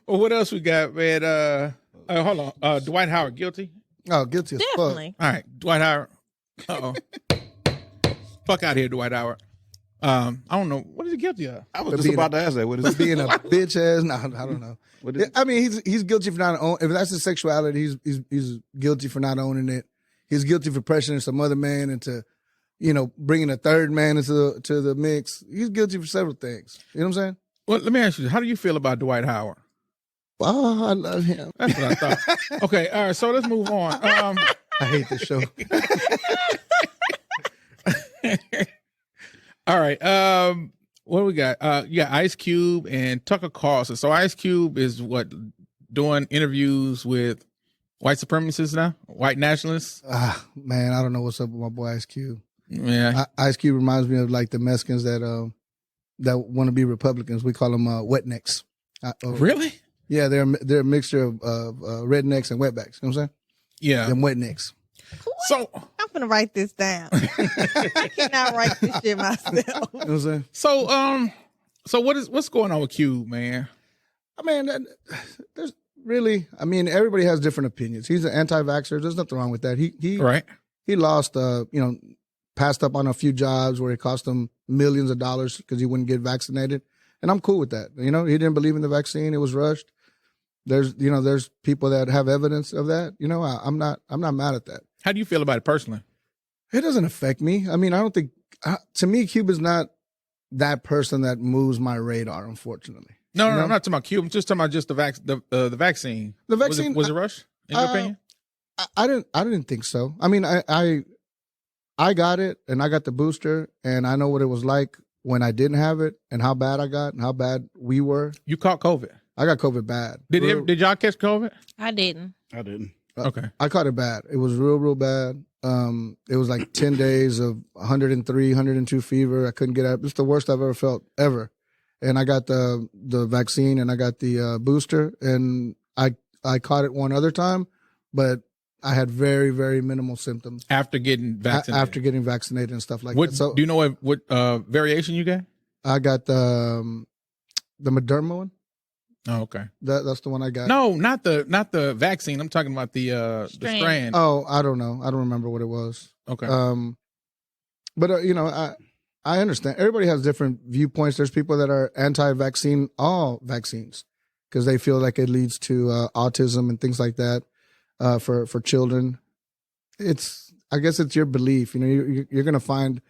[SPEAKER 4] Well, what else we got, man? Hold on. Dwight Howard guilty.
[SPEAKER 2] Oh, guilty as fuck.
[SPEAKER 3] Definitely.
[SPEAKER 4] All right, Dwight Howard. Uh-oh. Fuck out of here, Dwight Howard. I don't know. What is he guilty of?
[SPEAKER 5] I was
[SPEAKER 2] For
[SPEAKER 5] just
[SPEAKER 2] being
[SPEAKER 5] about to ask that. What is
[SPEAKER 2] But being a bitch ass, no, I don't know.
[SPEAKER 5] What is-
[SPEAKER 2] I mean, he's guilty for not owning. If that's his sexuality, he's guilty for not owning it. He's guilty for pressuring some other man into, bringing a third man into the mix. He's guilty for several things. You know what I'm saying?
[SPEAKER 4] Well, let me ask you, how do you feel about Dwight Howard?
[SPEAKER 2] Oh, I love him.
[SPEAKER 4] That's what I thought. Okay, all right, so let's move on.
[SPEAKER 2] I hate this show.
[SPEAKER 4] All right, what do we got? You got Ice Cube and Tucker Carlson. So Ice Cube is doing interviews with white supremacists now, white nationalists.
[SPEAKER 2] Man, I don't know what's up with my boy Ice Cube.
[SPEAKER 4] Yeah,
[SPEAKER 2] Ice Cube reminds me of like the Mexicans that want to be Republicans. We call them wetnecks.
[SPEAKER 4] really?
[SPEAKER 2] Yeah, they're a mixture of rednecks and wetbacks. You know what I'm saying?
[SPEAKER 4] Yeah.
[SPEAKER 2] Them wetnecks.
[SPEAKER 4] So
[SPEAKER 3] I'm gonna write this down. I cannot write this shit myself.
[SPEAKER 2] You know what I'm saying?
[SPEAKER 4] so what's going on with Cube, man?
[SPEAKER 2] I mean, there's really, everybody has different opinions. He's an anti-vaxxer. There's nothing wrong with that. He
[SPEAKER 4] Right.
[SPEAKER 2] He lost, passed up on a few jobs where it cost him millions of dollars because he wouldn't get vaccinated. And I'm cool with that. He didn't believe in the vaccine. It was rushed. There's people that have evidence of that. I'm not mad at that.
[SPEAKER 4] How do you feel about it personally?
[SPEAKER 2] It doesn't affect me. I don't think, to me, Cube is not that person that moves my radar, unfortunately.
[SPEAKER 4] No, I'm not talking about Cube. I'm just talking about just the vaccine.
[SPEAKER 2] The vaccine
[SPEAKER 4] was it rushed, in your opinion?
[SPEAKER 2] I didn't think so. I got it and I got the booster and I know what it was like when I didn't have it and how bad I got and how bad we were.
[SPEAKER 4] You caught COVID.
[SPEAKER 2] I got COVID bad.
[SPEAKER 4] Did y'all catch COVID?
[SPEAKER 3] I didn't.
[SPEAKER 5] I didn't.
[SPEAKER 4] Okay.
[SPEAKER 2] I caught it bad. It was real bad. It was like 10 days of 103, 102 fever. I couldn't get out. It's the worst I've ever felt, ever. and I got the vaccine and I got the booster, and I caught it one other time, but I had very, very minimal symptoms
[SPEAKER 4] after getting vaccinated.
[SPEAKER 2] After getting vaccinated and stuff like that. So
[SPEAKER 4] do you know what variation you got?
[SPEAKER 2] I got the Moderna one.
[SPEAKER 4] Oh, okay.
[SPEAKER 2] That's the one I got.
[SPEAKER 4] No, not the vaccine. I'm talking about the strand.
[SPEAKER 2] Oh, I don't know. I don't remember what it was.
[SPEAKER 4] Okay.
[SPEAKER 2] But you know, I understand. Everybody has different viewpoints. There's people that are anti-vaccine, all vaccines, because they feel like it leads to autism and things like that for children. I guess it's your belief. You know, you're going to find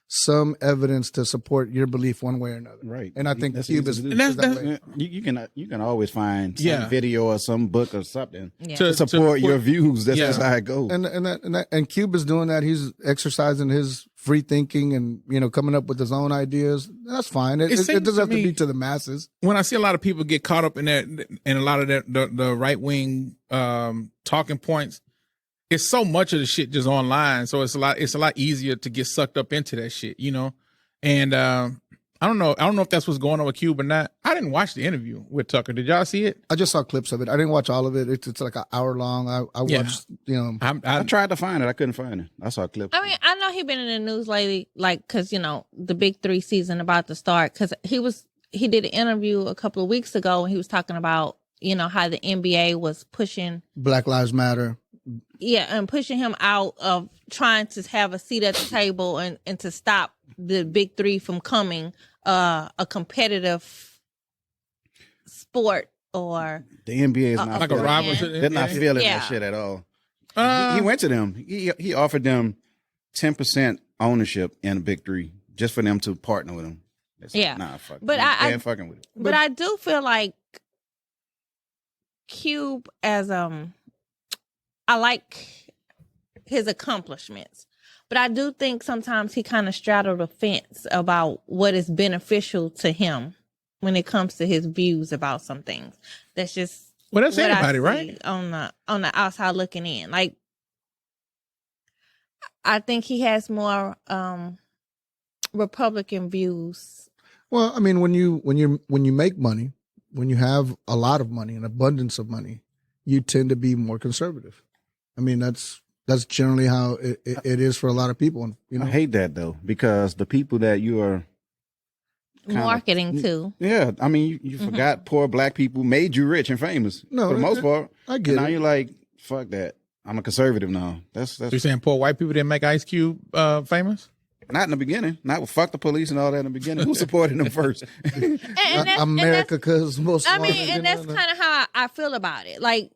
[SPEAKER 2] some evidence to support your belief one way or another.
[SPEAKER 5] Right.
[SPEAKER 2] And I think
[SPEAKER 5] That's
[SPEAKER 2] Cuba's
[SPEAKER 5] easy
[SPEAKER 2] that way.
[SPEAKER 5] you can always find some video or some book or something
[SPEAKER 4] to
[SPEAKER 5] support your views. That's how it goes.
[SPEAKER 2] And Cuba's doing that. He's exercising his free thinking and, you know, coming up with his own ideas. That's fine. It doesn't have to be to the masses.
[SPEAKER 4] When I see a lot of people get caught up in that, and a lot of the right wing talking points, it's so much of the shit just online, so it's a lot easier to get sucked up into that shit, you know. And I don't know if that's what's going on with Cube or not. I didn't watch the interview with Tucker. Did y'all see it?
[SPEAKER 2] I just saw clips of it. I didn't watch all of it. It's like an hour long. I watched, you know.
[SPEAKER 5] I tried to find it. I couldn't find it. I saw clips.
[SPEAKER 3] I mean, I know he been in the news lately, like, because, you know, the Big 3 season about to start, because he did an interview a couple of weeks ago and he was talking about, you know, how the NBA was pushing
[SPEAKER 2] Black Lives Matter.
[SPEAKER 3] Yeah, and pushing him out of trying to have a seat at the table and to stop the Big 3 from coming a competitive sport or
[SPEAKER 5] the NBA is not
[SPEAKER 4] like a rival.
[SPEAKER 5] They're not feeling that shit at all. He went to them. He offered them 10% ownership in the Big 3 just for them to partner with him. Nah, fuck.
[SPEAKER 3] But
[SPEAKER 5] I ain't fucking with it.
[SPEAKER 3] But I do feel like Cube as I like his accomplishments, but I do think sometimes he kind of straddled the fence about what is beneficial to him when it comes to his views about some things. That's just
[SPEAKER 4] that's anybody, right?
[SPEAKER 3] On the outside looking in, like I think he has more Republican views.
[SPEAKER 2] Well, I mean, when you make money, when you have a lot of money, an abundance of money, you tend to be more conservative. I mean, that's generally how it is for a lot of people. You know?
[SPEAKER 5] I hate that though, because the people that you are
[SPEAKER 3] marketing to.
[SPEAKER 5] Yeah, I mean, you forgot poor black people made you rich and famous. No, for the most part.
[SPEAKER 2] I get it.
[SPEAKER 5] Now you're like, fuck that. I'm a conservative now. That's
[SPEAKER 4] you're saying poor white people didn't make Ice Cube famous?
[SPEAKER 5] Not in the beginning. Not with fuck the police and all that in the beginning. Who supported them first?
[SPEAKER 2] America, because most.
[SPEAKER 3] I mean, and that's kind of how I feel about it. Like,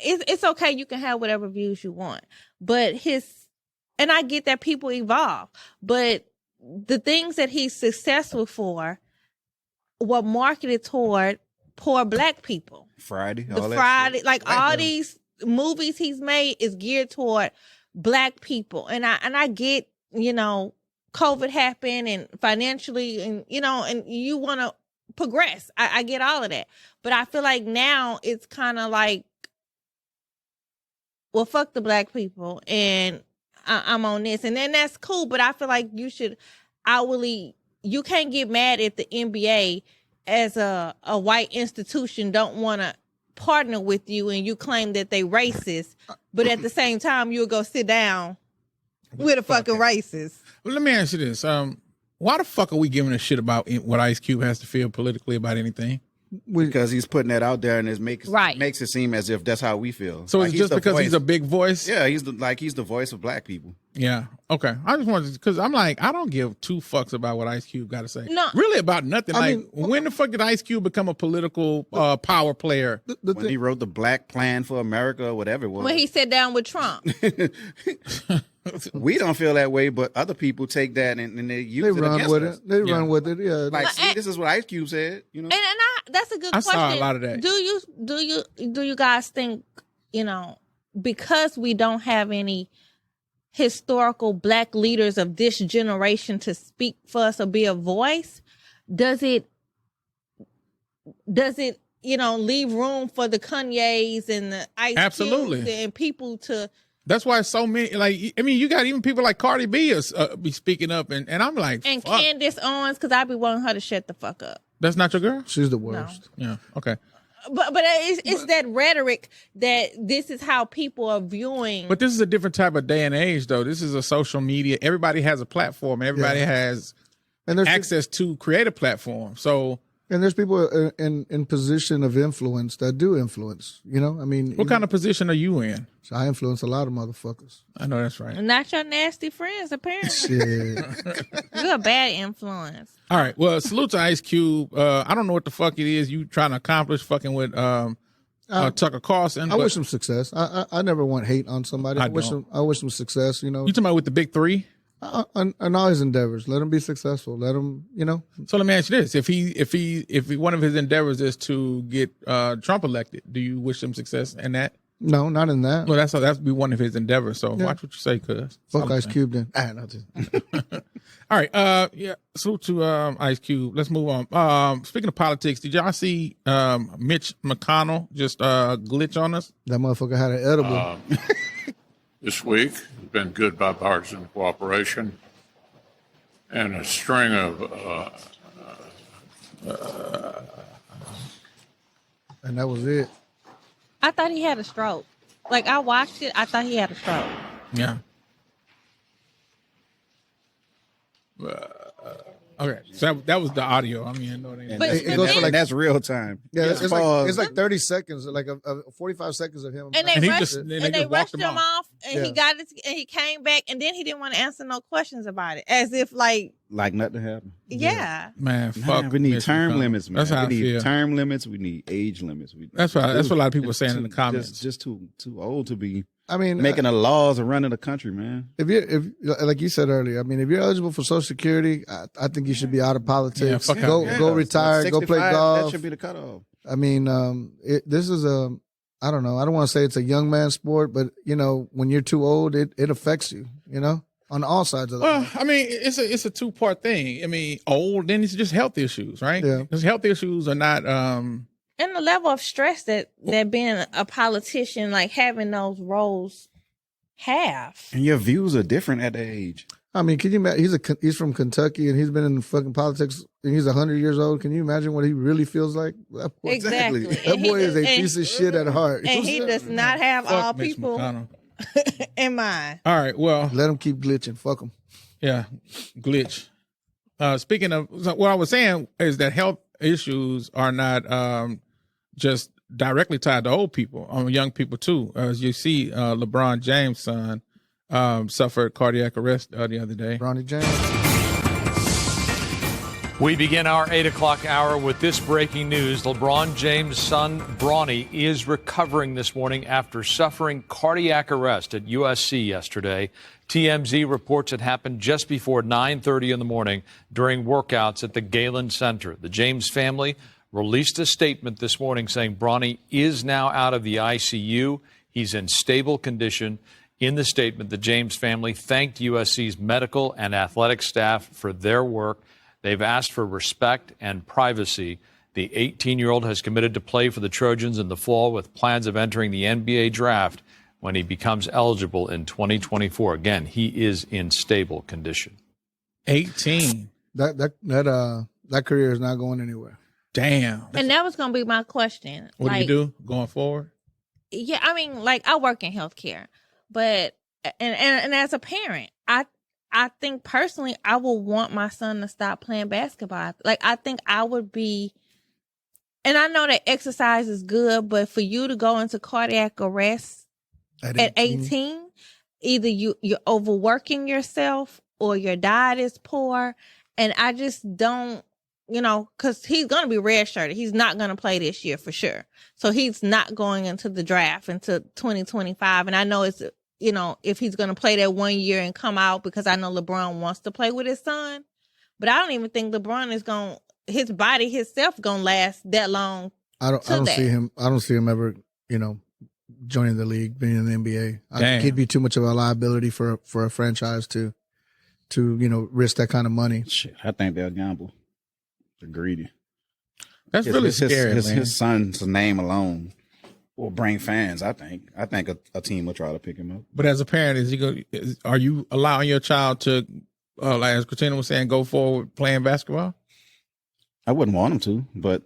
[SPEAKER 3] it's okay. You can have whatever views you want, but and I get that people evolve, but the things that he's successful for were marketed toward poor black people.
[SPEAKER 5] Friday,
[SPEAKER 3] like all these movies he's made is geared toward black people, and I get, you know, COVID happened and financially, and you know, and you want to progress. I get all of that, but I feel like now it's kind of like, well, fuck the black people, and I'm on this, and then that's cool. But I feel like you should you can't get mad at the NBA as a white institution don't want to partner with you, and you claim that they racist, but at the same time you'll go sit down with a fucking racist.
[SPEAKER 4] Well, let me ask you this: why the fuck are we giving a shit about what Ice Cube has to feel politically about anything?
[SPEAKER 5] Because he's putting that out there, and it makes it seem as if that's how we feel.
[SPEAKER 4] So it's just because he's a big voice?
[SPEAKER 5] Yeah, he's the voice of black people.
[SPEAKER 4] Yeah. Okay. I just wanted because I'm like, I don't give two fucks about what Ice Cube got to say.
[SPEAKER 3] No,
[SPEAKER 4] really about nothing. When the fuck did Ice Cube become a political power player?
[SPEAKER 5] When he wrote the Black Plan for America or whatever it was.
[SPEAKER 3] When he sat down with Trump.
[SPEAKER 5] We don't feel that way, but other people take that and they use it against us.
[SPEAKER 2] They run with it. Yeah.
[SPEAKER 5] Like, see, this is what Ice Cube said. You know,
[SPEAKER 3] that's a good question.
[SPEAKER 4] I saw a lot of that.
[SPEAKER 3] Do you guys think, you know, because we don't have any historical black leaders of this generation to speak for us or be a voice, does it you know leave room for the Kanyes and the Ice
[SPEAKER 4] Absolutely.
[SPEAKER 3] Cubes and people to
[SPEAKER 4] That's why so many, like, I mean, you got even people like Cardi B be speaking up, and I'm like,
[SPEAKER 3] And
[SPEAKER 4] fuck.
[SPEAKER 3] Candace Owens, because I be wanting her to shut the fuck up.
[SPEAKER 4] That's not your girl?
[SPEAKER 2] She's the worst.
[SPEAKER 4] Yeah, okay.
[SPEAKER 3] But it's that rhetoric that this is how people are viewing.
[SPEAKER 4] But this is a different type of day and age, though. This is a social media. Everybody has a platform. Everybody has access to create a platform. So,
[SPEAKER 2] and there's people in position of influence that do influence. You know, I mean,
[SPEAKER 4] what kind of position are you in?
[SPEAKER 2] So I influence a lot of motherfuckers.
[SPEAKER 4] I know that's right.
[SPEAKER 3] Not your nasty friends, apparently.
[SPEAKER 2] Shit.
[SPEAKER 3] You're a bad influence.
[SPEAKER 4] All right. Well, salute to Ice Cube. I don't know what the fuck it is you trying to accomplish fucking with Tucker Carlson.
[SPEAKER 2] I wish him success. I never want hate on somebody. I wish him success. You know,
[SPEAKER 4] you talking about with the big three?
[SPEAKER 2] On all his endeavors, let him be successful. Let him, you know.
[SPEAKER 4] So let me ask you this: if one of his endeavors is to get Trump elected, do you wish him success in that?
[SPEAKER 2] No, not in that.
[SPEAKER 4] Well, that's be one of his endeavors. So watch what you say, cuz.
[SPEAKER 2] Fuck Ice Cube then.
[SPEAKER 4] All right. Yeah. Salute to Ice Cube. Let's move on. Speaking of politics, did y'all see Mitch McConnell just glitch on us?
[SPEAKER 2] That motherfucker had an edible.
[SPEAKER 6] This week has been good bipartisan cooperation and a string of
[SPEAKER 2] and that was it.
[SPEAKER 3] I thought he had a stroke. Like, I watched it, I thought he had a stroke.
[SPEAKER 4] Yeah. Okay, so that was the audio. I mean, I know they.
[SPEAKER 3] But
[SPEAKER 2] it goes for like
[SPEAKER 5] that's real time.
[SPEAKER 2] Yeah, it's like 30 seconds, like 45 seconds of him.
[SPEAKER 3] And they rushed him off, and
[SPEAKER 2] Yeah.
[SPEAKER 3] he came back, and then he didn't want to answer no questions about it, as if like
[SPEAKER 5] nothing happened.
[SPEAKER 3] yeah.
[SPEAKER 4] Man, fuck.
[SPEAKER 5] We need
[SPEAKER 4] Mitch
[SPEAKER 5] term
[SPEAKER 4] McConnell.
[SPEAKER 5] limits, man.
[SPEAKER 4] That's how
[SPEAKER 5] we
[SPEAKER 4] I
[SPEAKER 5] need
[SPEAKER 4] feel.
[SPEAKER 5] term limits. We need age limits.
[SPEAKER 4] That's what a lot of people are saying in the comments.
[SPEAKER 5] Just too old to be.
[SPEAKER 2] I mean,
[SPEAKER 5] making the laws and running the country, man.
[SPEAKER 2] If like you said earlier, I mean, if you're eligible for Social Security, I think you should be out of politics.
[SPEAKER 4] fuck
[SPEAKER 2] Go retire, go play golf.
[SPEAKER 5] That should be the cutoff.
[SPEAKER 2] I mean, this is I don't know. I don't want to say it's a young man sport, but you know, when you're too old, it affects you. You know, on all sides of the.
[SPEAKER 4] Well, I mean, it's a 2-part thing. I mean, old, then it's just health issues, right?
[SPEAKER 2] Yeah.
[SPEAKER 4] Because health issues are not.
[SPEAKER 3] And the level of stress that being a politician, like having those roles, have.
[SPEAKER 5] And your views are different at that age.
[SPEAKER 2] I mean, can you imagine? He's from Kentucky and he's been in fucking politics and he's 100 years old. Can you imagine what he really feels like?
[SPEAKER 3] Exactly.
[SPEAKER 2] That boy is a piece of shit at heart.
[SPEAKER 3] And he does not have all
[SPEAKER 4] Mitch
[SPEAKER 3] people
[SPEAKER 4] McConnell.
[SPEAKER 3] in mind.
[SPEAKER 4] All right, well,
[SPEAKER 2] let him keep glitching. Fuck him.
[SPEAKER 4] Yeah, glitch. Speaking of, what I was saying is that health issues are not just directly tied to old people, young people too. As you see, LeBron James' son suffered cardiac arrest the other day.
[SPEAKER 2] Bronny James.
[SPEAKER 7] We begin our 8 o'clock hour with this breaking news. LeBron James' son, Bronny, is recovering this morning after suffering cardiac arrest at USC yesterday. TMZ reports it happened just before 9:30 in the morning during workouts at the Galen Center. The James family released a statement this morning saying Bronny is now out of the ICU. He's in stable condition. In the statement, the James family thanked USC's medical and athletic staff for their work. They've asked for respect and privacy. The 18-year-old has committed to play for the Trojans in the fall with plans of entering the NBA draft when he becomes eligible in 2024. Again, he is in stable condition.
[SPEAKER 4] 18.
[SPEAKER 2] That career is not going anywhere.
[SPEAKER 4] Damn.
[SPEAKER 3] And that was going to be my question.
[SPEAKER 4] What do you do going forward?
[SPEAKER 3] Yeah, I mean, like, I work in healthcare, but and as a parent, I think personally I will want my son to stop playing basketball. Like, I think I would be, and I know that exercise is good, but for you to go into cardiac arrest at 18, either you're overworking yourself or your diet is poor, and I just don't. You know, because he's going to be redshirted. He's not going to play this year for sure. So he's not going into the draft until 2025. And I know it's, you know, if he's going to play that 1 year and come out, because I know LeBron wants to play with his son. But I don't even think LeBron is going to, his body, himself, going to last that long.
[SPEAKER 2] I don't see him. I don't see him ever, you know, joining the league, being in the NBA. I think he'd be too much of a liability for a franchise to, you know, risk that kind of money.
[SPEAKER 5] Shit, I think they'll gamble. They're greedy.
[SPEAKER 4] That's really scary, man.
[SPEAKER 5] His son's name alone Or bring fans. I think a team will try to pick him up.
[SPEAKER 4] But as a parent, are you allowing your child to, like as Kritina was saying, go forward playing basketball?
[SPEAKER 5] I wouldn't want him to, but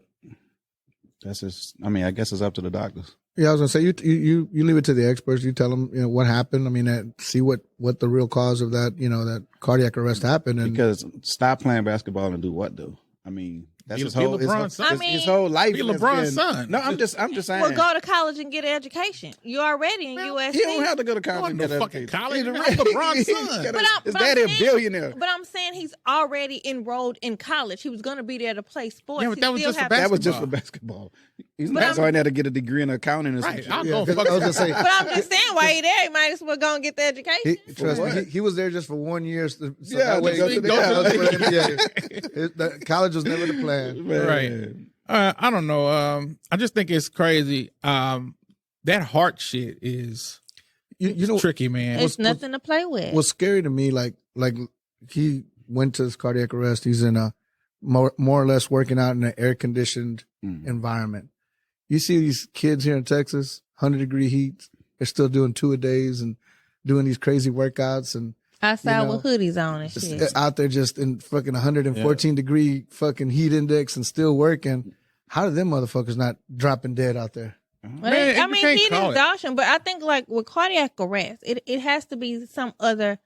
[SPEAKER 5] that's just. I mean, I guess it's up to the doctors.
[SPEAKER 2] Yeah, I was gonna say you leave it to the experts. You tell them what happened. I mean, see what the real cause of that that cardiac arrest happened. And
[SPEAKER 5] because stop playing basketball and do what though? I mean, that's his whole his whole life.
[SPEAKER 4] Be LeBron's son.
[SPEAKER 5] No, I'm just saying.
[SPEAKER 3] Well, go to college and get an education. You're already in USC.
[SPEAKER 5] He don't have to go to college and get an
[SPEAKER 4] fucking
[SPEAKER 5] education.
[SPEAKER 4] college. He's LeBron's son.
[SPEAKER 5] His daddy a billionaire.
[SPEAKER 3] But I'm saying he's already enrolled in college. He was going to be there to play sports.
[SPEAKER 4] Yeah, but that was just for basketball.
[SPEAKER 5] That was just for basketball. He's not going there to get a degree in accounting or something.
[SPEAKER 4] I'll go fuck.
[SPEAKER 3] But I'm just saying, while you're there, you might as well go and get the education.
[SPEAKER 2] Trust me, he was there just for 1 year. So
[SPEAKER 5] yeah,
[SPEAKER 2] that way, college was never the plan.
[SPEAKER 4] Right. I don't know. I just think it's crazy. That heart shit is tricky, man.
[SPEAKER 3] It's nothing to play with.
[SPEAKER 2] What's scary to me, like he went to this cardiac arrest. He's in a more or less working out in an air conditioned environment. You see these kids here in Texas, 100-degree heat. They're still doing 2-a-days and doing these crazy workouts and
[SPEAKER 3] outside with hoodies on and shit.
[SPEAKER 2] Out there just in fucking 114-degree fucking heat index and still working. How do them motherfuckers not dropping dead out there?
[SPEAKER 3] Man, I mean, heat exhaustion, but I think like with cardiac arrest, it has to be some other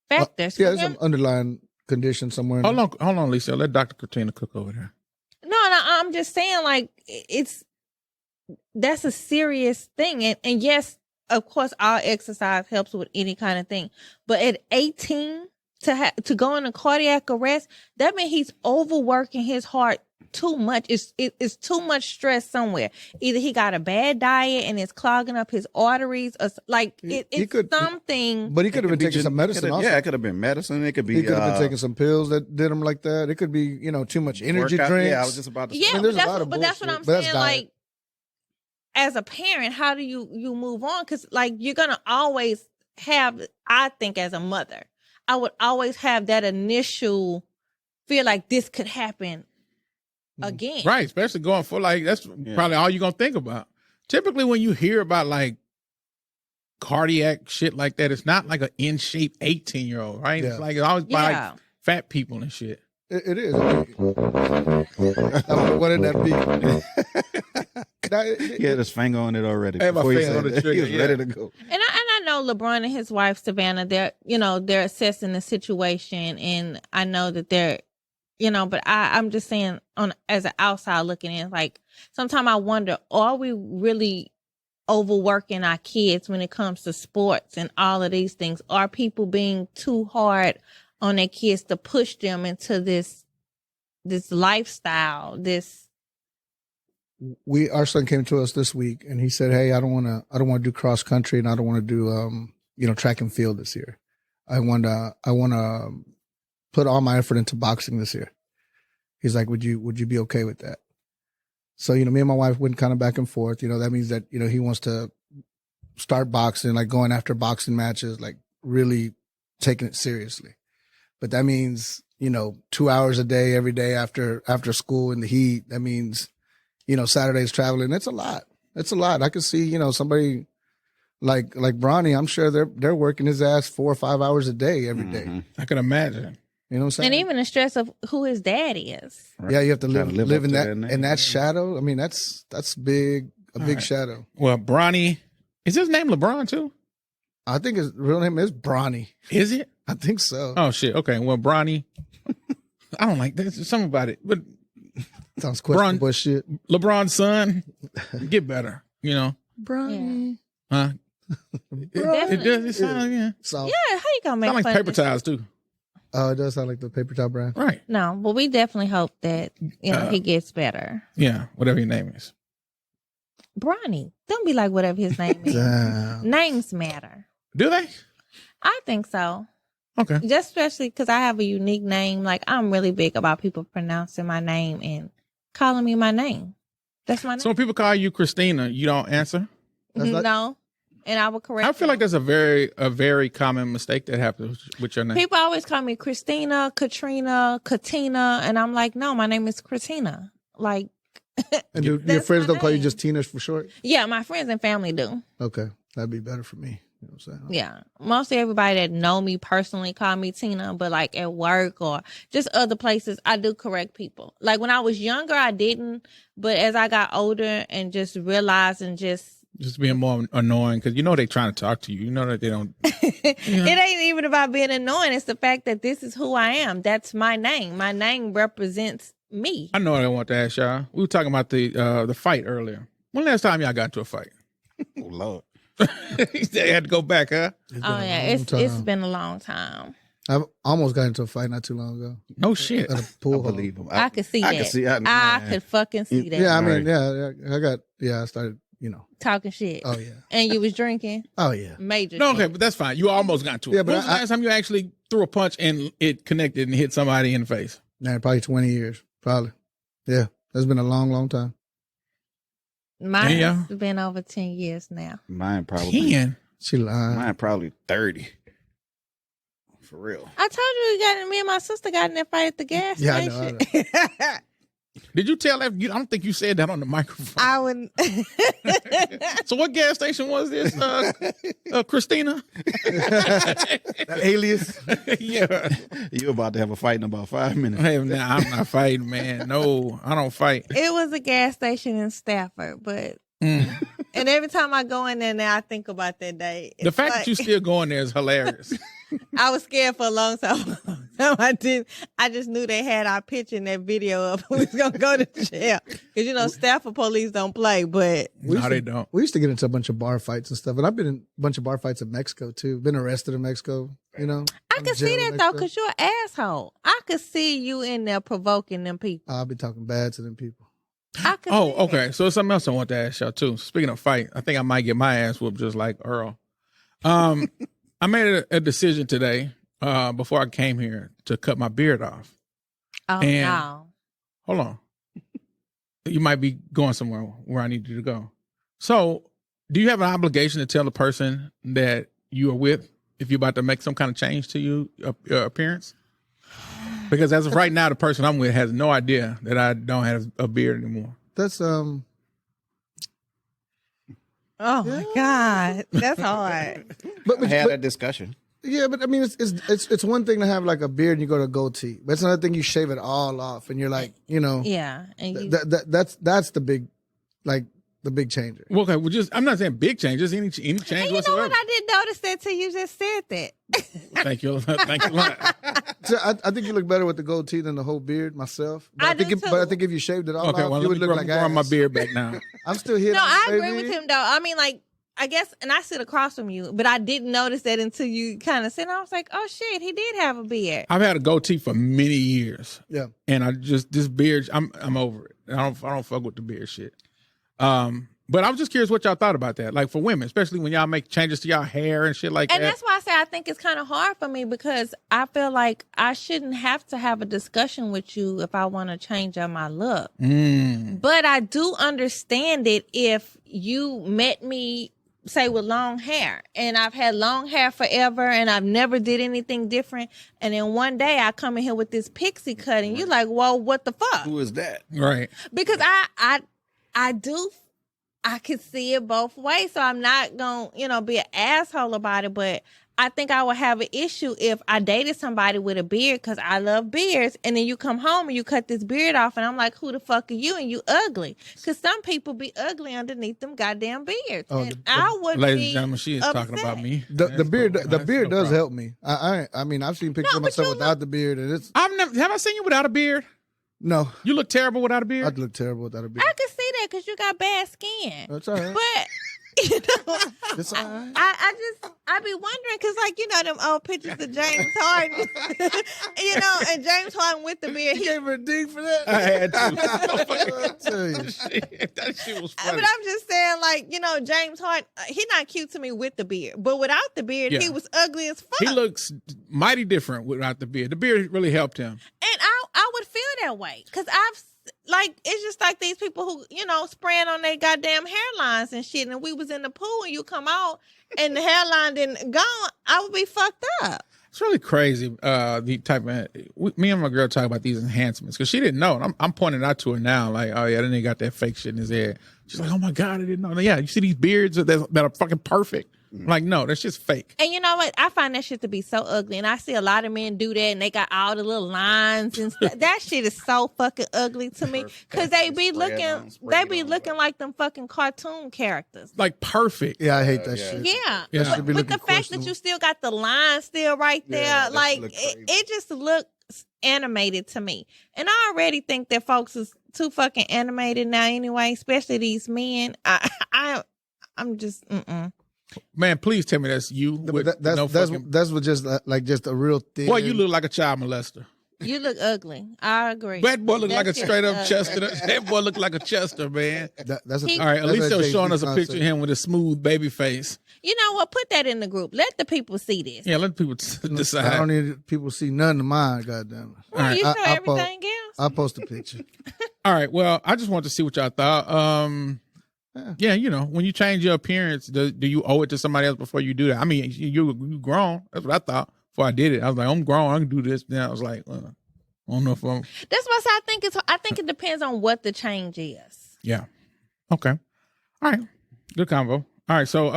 [SPEAKER 3] factors.
[SPEAKER 2] There's some underlying condition somewhere.
[SPEAKER 4] Hold on, Lisa. Let Dr. Kritina cook over there.
[SPEAKER 3] No, I'm just saying like that's a serious thing. And yes, of course, all exercise helps with any kind of thing. But at 18, to go into cardiac arrest, that means he's overworking his heart too much. It's too much stress somewhere. Either he got a bad diet and it's clogging up his arteries, or like it's something.
[SPEAKER 2] But he could have been taking some medicine. Also.
[SPEAKER 5] Yeah, it could have been medicine. It could be.
[SPEAKER 2] He could have been taking some pills that did him like that. It could be too much energy drinks.
[SPEAKER 5] Yeah, I was just about to say.
[SPEAKER 3] Yeah,
[SPEAKER 2] I mean, but
[SPEAKER 3] that's what I'm saying. Like, as a parent, how do you move on? Because like you're gonna always have. I think as a mother, I would always have that initial feel like this could happen again.
[SPEAKER 4] Right, especially going for like that's probably all you're gonna think about. Typically when you hear about like cardiac shit like that, it's not like an in shape 18-year-old, right? It's like it's always by like, fat people and shit.
[SPEAKER 2] It is. What did that be?
[SPEAKER 5] He had his finger on it already.
[SPEAKER 4] Had my finger on the trigger.
[SPEAKER 5] He was ready to go.
[SPEAKER 3] And I know LeBron and his wife Savannah, they're assessing the situation, and I know that they're but I'm just saying as an outside looking in, like sometimes I wonder, are we really overworking our kids when it comes to sports and all of these things? Are people being too hard on their kids to push them into this lifestyle?
[SPEAKER 2] Our son came to us this week and he said, "Hey, I don't want to do cross country and I don't want to do track and field this year. I want to put all my effort into boxing this year." He's like, would you be okay with that? So, me and my wife went kind of back and forth. That means that, he wants to start boxing, like going after boxing matches, like really taking it seriously. But that means, 2 hours a day, every day after school in the heat. That means, Saturdays traveling. It's a lot. It's a lot. I could see, somebody like Bronny, I'm sure they're working his ass 4 or 5 hours a day every day.
[SPEAKER 4] I can imagine.
[SPEAKER 2] You know what I'm saying?
[SPEAKER 3] And even the stress of who his daddy is.
[SPEAKER 2] Right. Yeah, you have to live in that shadow. I mean, that's big, big shadow.
[SPEAKER 4] Well, Bronny, is his name LeBron too?
[SPEAKER 2] I think his real name is Bronny.
[SPEAKER 4] Is it?
[SPEAKER 2] I think so.
[SPEAKER 4] Oh shit. Okay. Well, Bronny, I don't like there's something about it, but
[SPEAKER 2] sounds questionable shit.
[SPEAKER 4] LeBron's son, get better.
[SPEAKER 2] Bronny.
[SPEAKER 4] Huh? It does. It sounds
[SPEAKER 2] So,
[SPEAKER 3] yeah. How you gonna make
[SPEAKER 4] sound like paper towels too?
[SPEAKER 2] Oh, it does sound like the paper towel brand.
[SPEAKER 4] Right.
[SPEAKER 3] No, but we definitely hope that, he gets better.
[SPEAKER 4] Yeah, whatever your name is.
[SPEAKER 3] Bronny. Don't be like whatever his name is.
[SPEAKER 2] Damn.
[SPEAKER 3] Names matter.
[SPEAKER 4] Do they?
[SPEAKER 3] I think so.
[SPEAKER 4] Okay.
[SPEAKER 3] Just especially because I have a unique name. Like, I'm really big about people pronouncing my name and calling me my name. That's my name.
[SPEAKER 4] So when people call you Kritina, you don't answer?
[SPEAKER 3] No. And I would correct
[SPEAKER 4] I feel like that's a very common mistake that happens with your name.
[SPEAKER 3] People always call me Christina, Katrina, Katina, and I'm like, no, my name is Kritina. Like,
[SPEAKER 2] And your
[SPEAKER 3] That's
[SPEAKER 2] friends
[SPEAKER 3] my
[SPEAKER 2] don't call you
[SPEAKER 3] name.
[SPEAKER 2] just Tina for short?
[SPEAKER 3] Yeah, my friends and family do.
[SPEAKER 2] Okay. That'd be better for me. You know what I'm saying?
[SPEAKER 3] Yeah. Mostly everybody that know me personally call me Tina, but like at work or just other places, I do correct people. Like when I was younger, I didn't, but as I got older and just realized and just
[SPEAKER 4] being more annoying because you know they trying to talk to you. You know that they don't.
[SPEAKER 3] It ain't even about being annoying. It's the fact that this is who I am. That's my name. My name represents me.
[SPEAKER 4] I know what I want to ask y'all. We were talking about the fight earlier. When last time y'all got into a fight?
[SPEAKER 5] Oh Lord.
[SPEAKER 4] They had to go back, huh?
[SPEAKER 3] It's been a long time.
[SPEAKER 2] I almost got into a fight not too long ago.
[SPEAKER 4] No shit.
[SPEAKER 2] At a pool
[SPEAKER 5] I
[SPEAKER 2] hall.
[SPEAKER 5] believe him.
[SPEAKER 3] I could see that. I could fucking see that.
[SPEAKER 2] Yeah, I mean, I started,
[SPEAKER 3] Talking shit.
[SPEAKER 2] Oh, yeah.
[SPEAKER 3] And you was drinking?
[SPEAKER 2] Oh, yeah.
[SPEAKER 3] Major
[SPEAKER 4] No,
[SPEAKER 3] shit.
[SPEAKER 4] okay, but that's fine. You almost got to it.
[SPEAKER 2] Yeah,
[SPEAKER 4] When
[SPEAKER 2] but
[SPEAKER 4] was the last time you actually threw a punch and it connected and hit somebody in the face?
[SPEAKER 2] Man, probably 20 years. Probably. Yeah. That's been a long, long time.
[SPEAKER 3] Mine's been over 10 years now.
[SPEAKER 5] Mine probably
[SPEAKER 4] 10.
[SPEAKER 2] She lying.
[SPEAKER 5] Mine probably 30. For real.
[SPEAKER 3] I told you me and my sister got in that fight at the gas station.
[SPEAKER 2] I know.
[SPEAKER 4] Did you tell that? I don't think you said that on the microphone.
[SPEAKER 3] I wouldn't.
[SPEAKER 4] So what gas station was this, Kritina?
[SPEAKER 2] That alias.
[SPEAKER 4] Yeah.
[SPEAKER 5] You about to have a fight in about 5 minutes.
[SPEAKER 4] Hey, nah, I'm not fighting, man. No, I don't fight.
[SPEAKER 3] It was a gas station in Stafford, but and every time I go in there now, I think about that day.
[SPEAKER 4] The fact that you still going there is hilarious.
[SPEAKER 3] I was scared for a long time. I just knew they had our picture in that video of who was gonna go to jail. Because Stafford police don't play, but
[SPEAKER 4] No, they don't.
[SPEAKER 2] We used to get into a bunch of bar fights and stuff. And I've been in a bunch of bar fights in Mexico, too. Been arrested in Mexico,
[SPEAKER 3] I could see that, though, because you're an asshole. I could see you in there provoking them people.
[SPEAKER 2] I'll be talking bad to them people.
[SPEAKER 3] I could
[SPEAKER 4] Oh,
[SPEAKER 3] see
[SPEAKER 4] okay.
[SPEAKER 3] that.
[SPEAKER 4] So something else I want to ask y'all too. Speaking of fight, I think I might get my ass whooped just like Earl. I made a decision today before I came here to cut my beard off.
[SPEAKER 3] Oh,
[SPEAKER 4] And-
[SPEAKER 3] no.
[SPEAKER 4] Hold on. You might be going somewhere where I need you to go. So, do you have an obligation to tell the person that you are with if you're about to make some kind of change to your appearance? Because as of right now, the person I'm with has no idea that I don't have a beard anymore.
[SPEAKER 2] That's,
[SPEAKER 3] Oh, my God. That's hard.
[SPEAKER 2] but
[SPEAKER 5] I had that discussion.
[SPEAKER 2] yeah, but I mean, it's one thing to have like a beard and you go to a goatee, but it's another thing you shave it all off and you're like,
[SPEAKER 3] Yeah. And you,
[SPEAKER 2] that's the big, like the big changer.
[SPEAKER 4] Well, okay, I'm not saying big changes, any change
[SPEAKER 3] and you
[SPEAKER 4] whatsoever.
[SPEAKER 3] know what? I didn't notice that till you just said that.
[SPEAKER 4] Thank you. Thank you a lot.
[SPEAKER 2] So I think you look better with the goatee than the whole beard myself. But
[SPEAKER 3] I do
[SPEAKER 2] think
[SPEAKER 3] too.
[SPEAKER 2] but I think if you shaved it all
[SPEAKER 4] Okay,
[SPEAKER 2] off,
[SPEAKER 4] well,
[SPEAKER 2] you
[SPEAKER 4] let
[SPEAKER 2] would
[SPEAKER 4] me
[SPEAKER 2] look like
[SPEAKER 4] grow my
[SPEAKER 2] ass.
[SPEAKER 4] beard back now.
[SPEAKER 2] I'm still here.
[SPEAKER 3] No, I agree with him, though. I mean, like, I guess, and I sit across from you, but I didn't notice that until you kind of said, I was like, oh, shit, he did have a beard.
[SPEAKER 4] I've had a goatee for many years.
[SPEAKER 2] Yeah.
[SPEAKER 4] And this beard, I'm over it. I don't fuck with the beard shit. But I was just curious what y'all thought about that. Like for women, especially when y'all make changes to y'all hair and shit like
[SPEAKER 3] And
[SPEAKER 4] that.
[SPEAKER 3] that's why I say I think it's kind of hard for me because I feel like I shouldn't have to have a discussion with you if I want to change up my look. But I do understand it if you met me, say, with long hair, and I've had long hair forever and I've never did anything different. And then one day I come in here with this pixie cut and you're like, whoa, what the fuck?
[SPEAKER 5] Who is that?
[SPEAKER 4] Right.
[SPEAKER 3] Because I can see it both ways. So I'm not going to, be an asshole about it. But I think I would have an issue if I dated somebody with a beard because I love beards. And then you come home and you cut this beard off. And I'm like, who the fuck are you? And you ugly. Because some people be ugly underneath them goddamn beards.
[SPEAKER 2] Oh,
[SPEAKER 3] and I would
[SPEAKER 4] Ladies
[SPEAKER 3] be
[SPEAKER 4] and gentlemen, she is talking about
[SPEAKER 3] upset.
[SPEAKER 4] me.
[SPEAKER 2] The beard,
[SPEAKER 4] That's
[SPEAKER 2] the
[SPEAKER 4] cool.
[SPEAKER 2] beard
[SPEAKER 4] That's
[SPEAKER 2] does
[SPEAKER 4] no
[SPEAKER 2] help me. I mean, I've seen pictures
[SPEAKER 3] No,
[SPEAKER 2] of
[SPEAKER 3] but
[SPEAKER 2] myself
[SPEAKER 3] you
[SPEAKER 2] without the beard, and it's
[SPEAKER 4] Have I seen you without a beard?
[SPEAKER 2] no.
[SPEAKER 4] You look terrible without a beard.
[SPEAKER 2] I'd look terrible without a beard.
[SPEAKER 3] I can see that because you got bad skin.
[SPEAKER 2] That's all right.
[SPEAKER 3] But,
[SPEAKER 2] It's all right.
[SPEAKER 3] I be wondering because, like, them old pictures of James Harden, and James Harden with the beard.
[SPEAKER 2] You gave her a ding for that.
[SPEAKER 4] I had to.
[SPEAKER 2] I tell you.
[SPEAKER 4] That shit was
[SPEAKER 3] But
[SPEAKER 4] funny.
[SPEAKER 3] I'm just saying, like, James Harden, he not cute to me with the beard, but without the beard,
[SPEAKER 4] Yeah.
[SPEAKER 3] he was ugly as fuck.
[SPEAKER 4] He looks mighty different without the beard. The beard really helped him.
[SPEAKER 3] And I would feel that way because it's just like these people who, spraying on their goddamn hairlines and shit. And we was in the pool and you come out and the hairline didn't gone, I would be fucked up.
[SPEAKER 4] It's really crazy. The type of me and my girl talk about these enhancements because she didn't know. And I'm pointing out to her now, like, oh yeah, then they got that fake shit in his head. She's like, oh my god, I didn't know. Like, yeah, you see these beards that are fucking perfect. I'm like, no, that's just fake.
[SPEAKER 3] And you know what? I find that shit to be so ugly. And I see a lot of men do that and they got all the little lines and stuff. That shit is so fucking ugly to me. Cause they be looking like them fucking cartoon characters.
[SPEAKER 4] Like perfect.
[SPEAKER 2] Yeah, I hate that shit.
[SPEAKER 3] Yeah.
[SPEAKER 2] Should be
[SPEAKER 3] But the
[SPEAKER 2] looking
[SPEAKER 3] fact that you still got the lines still right there, like it just looks animated to me. And I already think that folks is too fucking animated now anyway, especially these men. I'm just
[SPEAKER 4] Man, please tell me that's you.
[SPEAKER 2] That's what just like just a real thing.
[SPEAKER 4] Boy, you look like a child molester.
[SPEAKER 3] You look ugly. I agree.
[SPEAKER 4] That boy look like a straight up Chester. That boy look like a Chester, man.
[SPEAKER 2] All
[SPEAKER 4] right, Eliseo showing us a picture of him with a smooth baby face.
[SPEAKER 3] You know what? Put that in the group. Let the people see this.
[SPEAKER 4] Yeah, let people decide.
[SPEAKER 2] I don't need people to see none of mine, goddamn it.
[SPEAKER 3] Well, you show everything else.
[SPEAKER 2] I'll post a picture.
[SPEAKER 4] All right, well, I just want to see what y'all thought. Yeah, you know, when you change your appearance, do you owe it to somebody else before you do that? I mean, you grown. That's what I thought before I did it. I was like, I'm grown. I can do this. Then I was like, I don't know if I'm.
[SPEAKER 3] That's what I think it depends on what the change is.
[SPEAKER 4] Yeah. Okay. All right. Good combo. All right. So,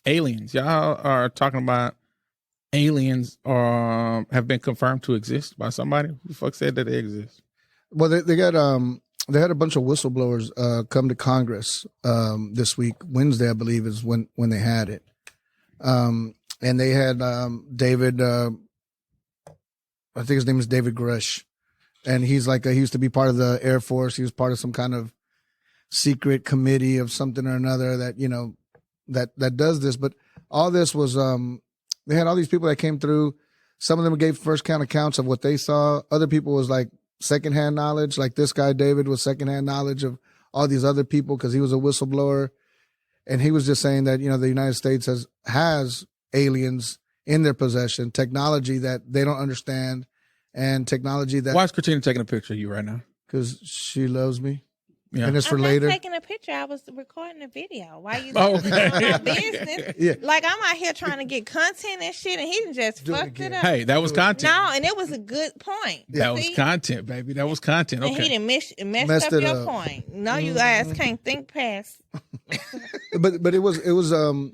[SPEAKER 4] aliens. Y'all are talking about aliens have been confirmed to exist by somebody. Who the fuck said that they exist?
[SPEAKER 2] Well, they had a bunch of whistleblowers come to Congress this week. Wednesday, I believe, is when they had it. And they had David, I think his name is David Grush. And he's like, he used to be part of the Air Force. He was part of some kind of secret committee of something or another that, you know, that does this. But all this was, they had all these people that came through. Some of them gave first-hand accounts of what they saw. Other people was like, secondhand knowledge, like this guy David was secondhand knowledge of all these other people because he was a whistleblower, and he was just saying that, you know, the United States has aliens in their possession, technology that they don't understand, and technology that.
[SPEAKER 4] Why is Kritina taking a picture of you right now?
[SPEAKER 2] Because she loves me.
[SPEAKER 4] Yeah.
[SPEAKER 2] And it's for
[SPEAKER 3] I'm
[SPEAKER 2] later.
[SPEAKER 3] not taking a picture. I was recording a video. Why you doing my business?
[SPEAKER 2] Yeah.
[SPEAKER 3] Like I'm out here trying to get content and shit, and he just fucked it up.
[SPEAKER 4] Hey, that was content.
[SPEAKER 3] No, and it was a good point.
[SPEAKER 4] That was content, baby. That was content. Okay.
[SPEAKER 3] And he done messed up your point. No, you guys can't think past.
[SPEAKER 2] But it was the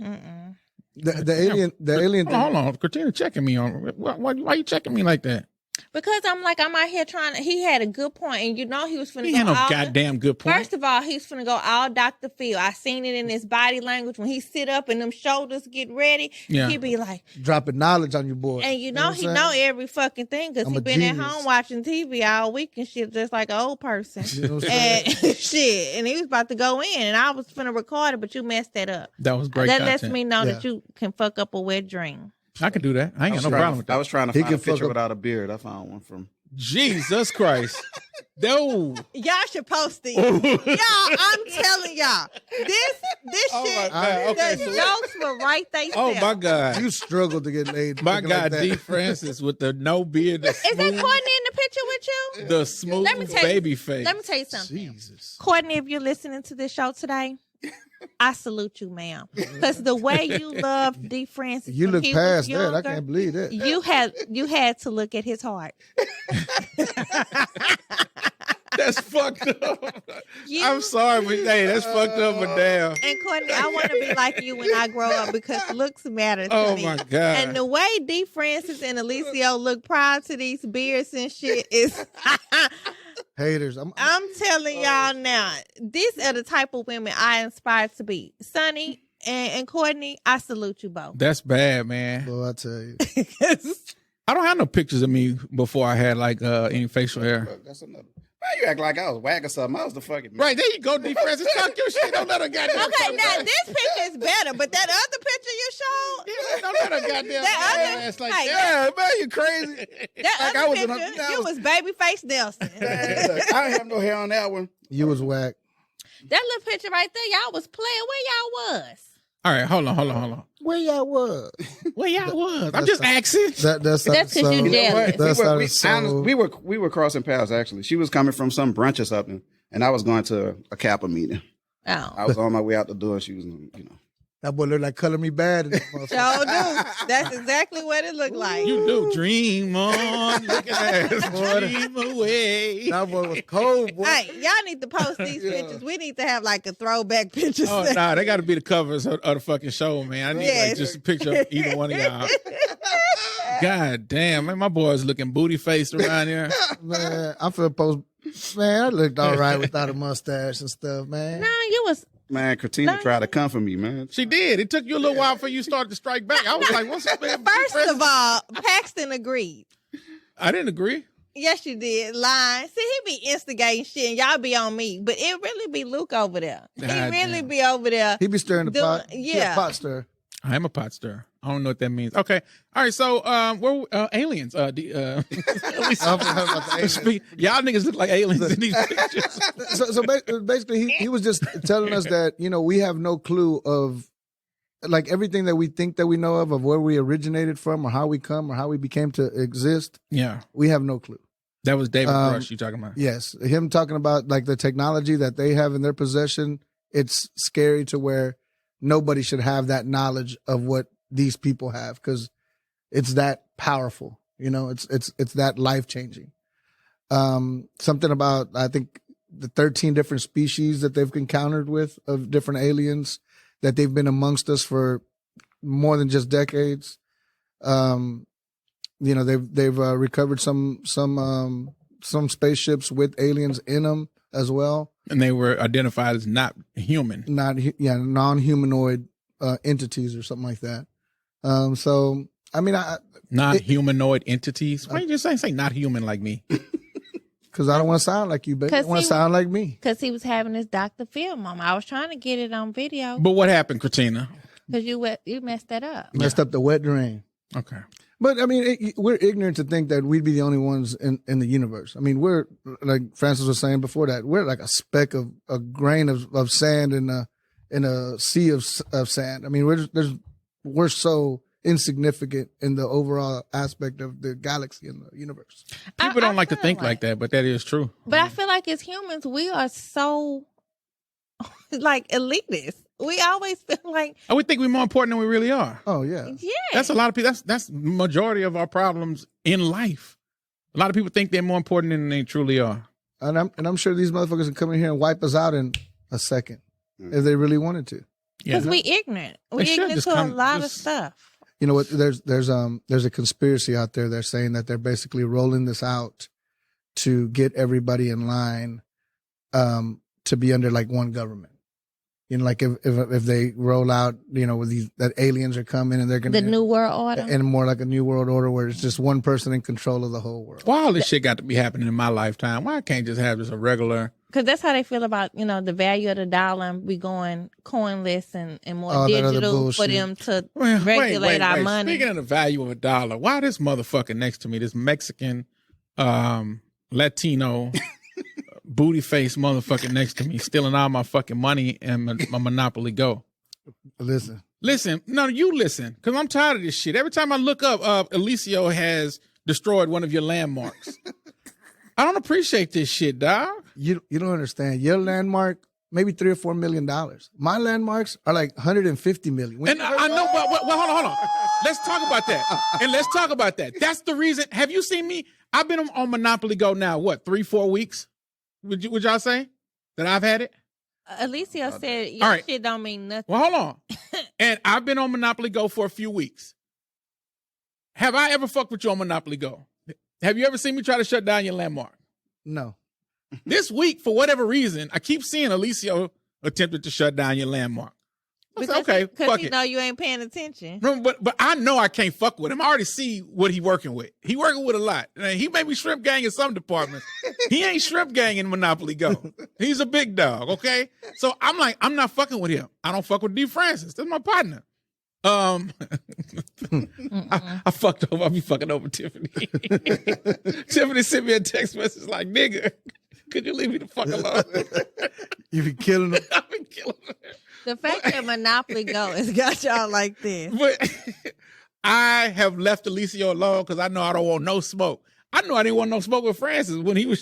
[SPEAKER 2] alien thing.
[SPEAKER 4] Hold on. Kritina checking me on. Why you checking me like that?
[SPEAKER 3] Because I'm out here trying to, he had a good point, and you know he was finna
[SPEAKER 4] He
[SPEAKER 3] go
[SPEAKER 4] had no
[SPEAKER 3] all,
[SPEAKER 4] goddamn good point.
[SPEAKER 3] First of all, he's finna go all Dr. Phil. I seen it in his body language when he sit up and them shoulders get ready.
[SPEAKER 4] Yeah.
[SPEAKER 3] He be like,
[SPEAKER 2] dropping knowledge on you, boy.
[SPEAKER 3] and you know he know every fucking thing because he been at home watching TV all week and shit, just like an old person.
[SPEAKER 2] You know what I'm
[SPEAKER 3] And shit, and he was about to go in, and I was finna record it, but you messed that up.
[SPEAKER 4] That was great.
[SPEAKER 3] That
[SPEAKER 4] content.
[SPEAKER 3] lets me know that you can fuck up a wet dream.
[SPEAKER 4] I can do that. I ain't got no problem with that.
[SPEAKER 5] I was trying to find a picture without a beard. I found one from.
[SPEAKER 4] Jesus Christ. No.
[SPEAKER 3] Y'all should post these. Y'all, I'm telling y'all. This shit, the jokes will write they
[SPEAKER 4] Oh my God.
[SPEAKER 2] You struggled to get laid.
[SPEAKER 4] My God, D. Francis with the no beard.
[SPEAKER 3] Is that Courtney in the picture with you?
[SPEAKER 4] The smooth baby face.
[SPEAKER 3] Let me tell you something.
[SPEAKER 2] Jesus.
[SPEAKER 3] Courtney, if you're listening to this show today, I salute you, ma'am. Because the way you love D. Francis,
[SPEAKER 2] You look past
[SPEAKER 3] younger,
[SPEAKER 2] that. I can't believe that.
[SPEAKER 3] You had to look at his heart.
[SPEAKER 4] That's fucked up. I'm sorry, but hey, that's fucked up, but damn.
[SPEAKER 3] And Courtney, I want to be like you when I grow up because looks matter to me.
[SPEAKER 4] Oh my God.
[SPEAKER 3] And the way D. Francis and Eliseo look proud to these beards and shit is
[SPEAKER 2] Haters.
[SPEAKER 3] I'm telling y'all now, these are the type of women I aspire to be. Sonny and Courtney, I salute you both.
[SPEAKER 4] That's bad, man.
[SPEAKER 2] Well, I tell you.
[SPEAKER 4] I don't have no pictures of me before I had like any facial hair.
[SPEAKER 5] That's another. Why you act like I was whack or something? I was the fucking.
[SPEAKER 4] Right, there you go, D. Francis. Talk your shit. Don't let her goddamn.
[SPEAKER 3] Okay, now this picture is better, but that other picture you showed,
[SPEAKER 4] don't let her goddamn.
[SPEAKER 3] that other,
[SPEAKER 4] ass like
[SPEAKER 3] hey,
[SPEAKER 5] Yeah, man, you crazy.
[SPEAKER 3] that
[SPEAKER 5] Like I
[SPEAKER 3] other
[SPEAKER 5] was in a-
[SPEAKER 3] picture,
[SPEAKER 5] that
[SPEAKER 3] you
[SPEAKER 5] was-
[SPEAKER 3] was babyface Nelson.
[SPEAKER 5] Look, I didn't have no hair on that one.
[SPEAKER 2] You was whack.
[SPEAKER 3] That little picture right there, y'all was playing where y'all was.
[SPEAKER 4] All right, hold on.
[SPEAKER 2] Where y'all was?
[SPEAKER 4] Where y'all was? I'm just asking.
[SPEAKER 2] That's
[SPEAKER 3] 'cause you jealous.
[SPEAKER 5] We were crossing paths actually. She was coming from some brunch or something, and I was going to a Kappa meeting.
[SPEAKER 3] Oh.
[SPEAKER 5] I was on my way out the door. She was,
[SPEAKER 2] That boy look like Color Me Bad. In this motherfucker.
[SPEAKER 3] Sure do. That's exactly what it looked like.
[SPEAKER 4] You do. Dream on. Look at that. Dream away.
[SPEAKER 2] That boy was cold, boy.
[SPEAKER 3] Hey, y'all need to post these pictures. We need to have like a throwback picture.
[SPEAKER 4] Oh, nah, they got to be the covers of the fucking show, man. I need like just a picture of either one of y'all. God damn, man, my boy's looking booty faced around here.
[SPEAKER 2] Man, I'm finna post. Man, I looked all right without a mustache and stuff, man.
[SPEAKER 3] No, you was.
[SPEAKER 5] Man, Kritina tried to come for me, man.
[SPEAKER 4] She did. It took you a little while for you started to strike back. I was like, what's this man?
[SPEAKER 3] First of all, Paxton agreed.
[SPEAKER 4] I didn't agree.
[SPEAKER 3] Yes, you did. Lying. See, he be instigating shit and y'all be on me. But it really be Luke over there. He really be over there.
[SPEAKER 2] He be stirring the pot.
[SPEAKER 3] Yeah.
[SPEAKER 2] Pot stir.
[SPEAKER 4] I am a pot stirrer. I don't know what that means. Okay. All right. So, we're aliens. Y'all niggas look like aliens in these pictures.
[SPEAKER 2] So basically, he was just telling us that, we have no clue of, like, everything that we think that we know of where we originated from or how we come or how we became to exist.
[SPEAKER 4] Yeah.
[SPEAKER 2] We have no clue.
[SPEAKER 4] That was David Rush you talking about.
[SPEAKER 2] Yes. Him talking about, like, the technology that they have in their possession. It's scary to where nobody should have that knowledge of what these people have because it's that powerful. It's that life-changing. Something about, I think, the 13 different species that they've encountered with of different aliens that they've been amongst us for more than just decades. They've recovered some spaceships with aliens in them as well.
[SPEAKER 4] And they were identified as not human.
[SPEAKER 2] Non-humanoid entities or something like that.
[SPEAKER 4] Non-humanoid entities? Why don't you just say not human like me?
[SPEAKER 2] Because I don't want to sound like you, baby. I want to sound like me.
[SPEAKER 3] Because he was having his Dr. Phil moment. I was trying to get it on video.
[SPEAKER 4] But what happened, Kritina?
[SPEAKER 3] Because you messed that up.
[SPEAKER 2] Messed up the wet drain.
[SPEAKER 4] Okay.
[SPEAKER 2] But, we're ignorant to think that we'd be the only ones in the universe. We're, like Francis was saying before that, we're like a speck of a grain of sand in a sea of sand. We're so insignificant in the overall aspect of the galaxy and the universe.
[SPEAKER 4] People don't like to think like that, but that is true.
[SPEAKER 3] But I feel like as humans, we are so like elitist. We always feel like
[SPEAKER 4] I would think we're more important than we really are.
[SPEAKER 2] Oh yeah.
[SPEAKER 3] Yeah.
[SPEAKER 4] That's a lot of people. That's majority of our problems in life. A lot of people think they're more important than they truly are.
[SPEAKER 2] And I'm sure these motherfuckers can come in here and wipe us out in a second if they really wanted to.
[SPEAKER 3] Because we ignorant. We ignorant to a lot of stuff.
[SPEAKER 2] You know what? There's a conspiracy out there. They're saying that they're basically rolling this out to get everybody in line to be under like one government. Like if they roll out, with that aliens are coming and they're going to
[SPEAKER 3] the new world order,
[SPEAKER 2] and more like a new world order where it's just one person in control of the whole world.
[SPEAKER 4] Why all this shit got to be happening in my lifetime? Why I can't just have just a regular?
[SPEAKER 3] Because that's how they feel about the value of the dollar and we going coinless and more digital for them to regulate our money.
[SPEAKER 4] Speaking of the value of a dollar, why this motherfucker next to me, this Mexican, Latino. Booty face motherfucker next to me stealing all my fucking money and my Monopoly Go. Listen. No, you listen, because I'm tired of this shit. Every time I look up, Eliseo has destroyed one of your landmarks. I don't appreciate this shit, dog.
[SPEAKER 2] You don't understand. Your landmark, maybe $3 or $4 million. My landmarks are like 150 million.
[SPEAKER 4] And I know, but hold on. Let's talk about that. That's the reason. Have you seen me? I've been on Monopoly Go now, 3-4 weeks? Would y'all say that I've had it?
[SPEAKER 3] Eliseo said your shit don't mean nothing.
[SPEAKER 4] Well, hold on. And I've been on Monopoly Go for a few weeks. Have I ever fucked with you on Monopoly Go? Have you ever seen me try to shut down your landmark?
[SPEAKER 2] No.
[SPEAKER 4] This week, for whatever reason, I keep seeing Eliseo attempted to shut down your landmark. Okay,
[SPEAKER 3] because you know you ain't paying attention.
[SPEAKER 4] No, but I know I can't fuck with him. I already see what he working with. He working with a lot. He may be shrimp gang in some departments. He ain't shrimp gang in Monopoly Go. He's a big dog, okay? So I'm like, I'm not fucking with him. I don't fuck with D. Francis. That's my partner. I fucked over. I be fucking over Tiffany. Tiffany sent me a text message like, nigga, could you leave me the fuck alone?
[SPEAKER 2] You be killing him.
[SPEAKER 4] I be killing him.
[SPEAKER 3] The fact that Monopoly Go has got y'all like this.
[SPEAKER 4] But I have left Eliseo alone because I know I don't want no smoke. I know I didn't want no smoke with Francis when he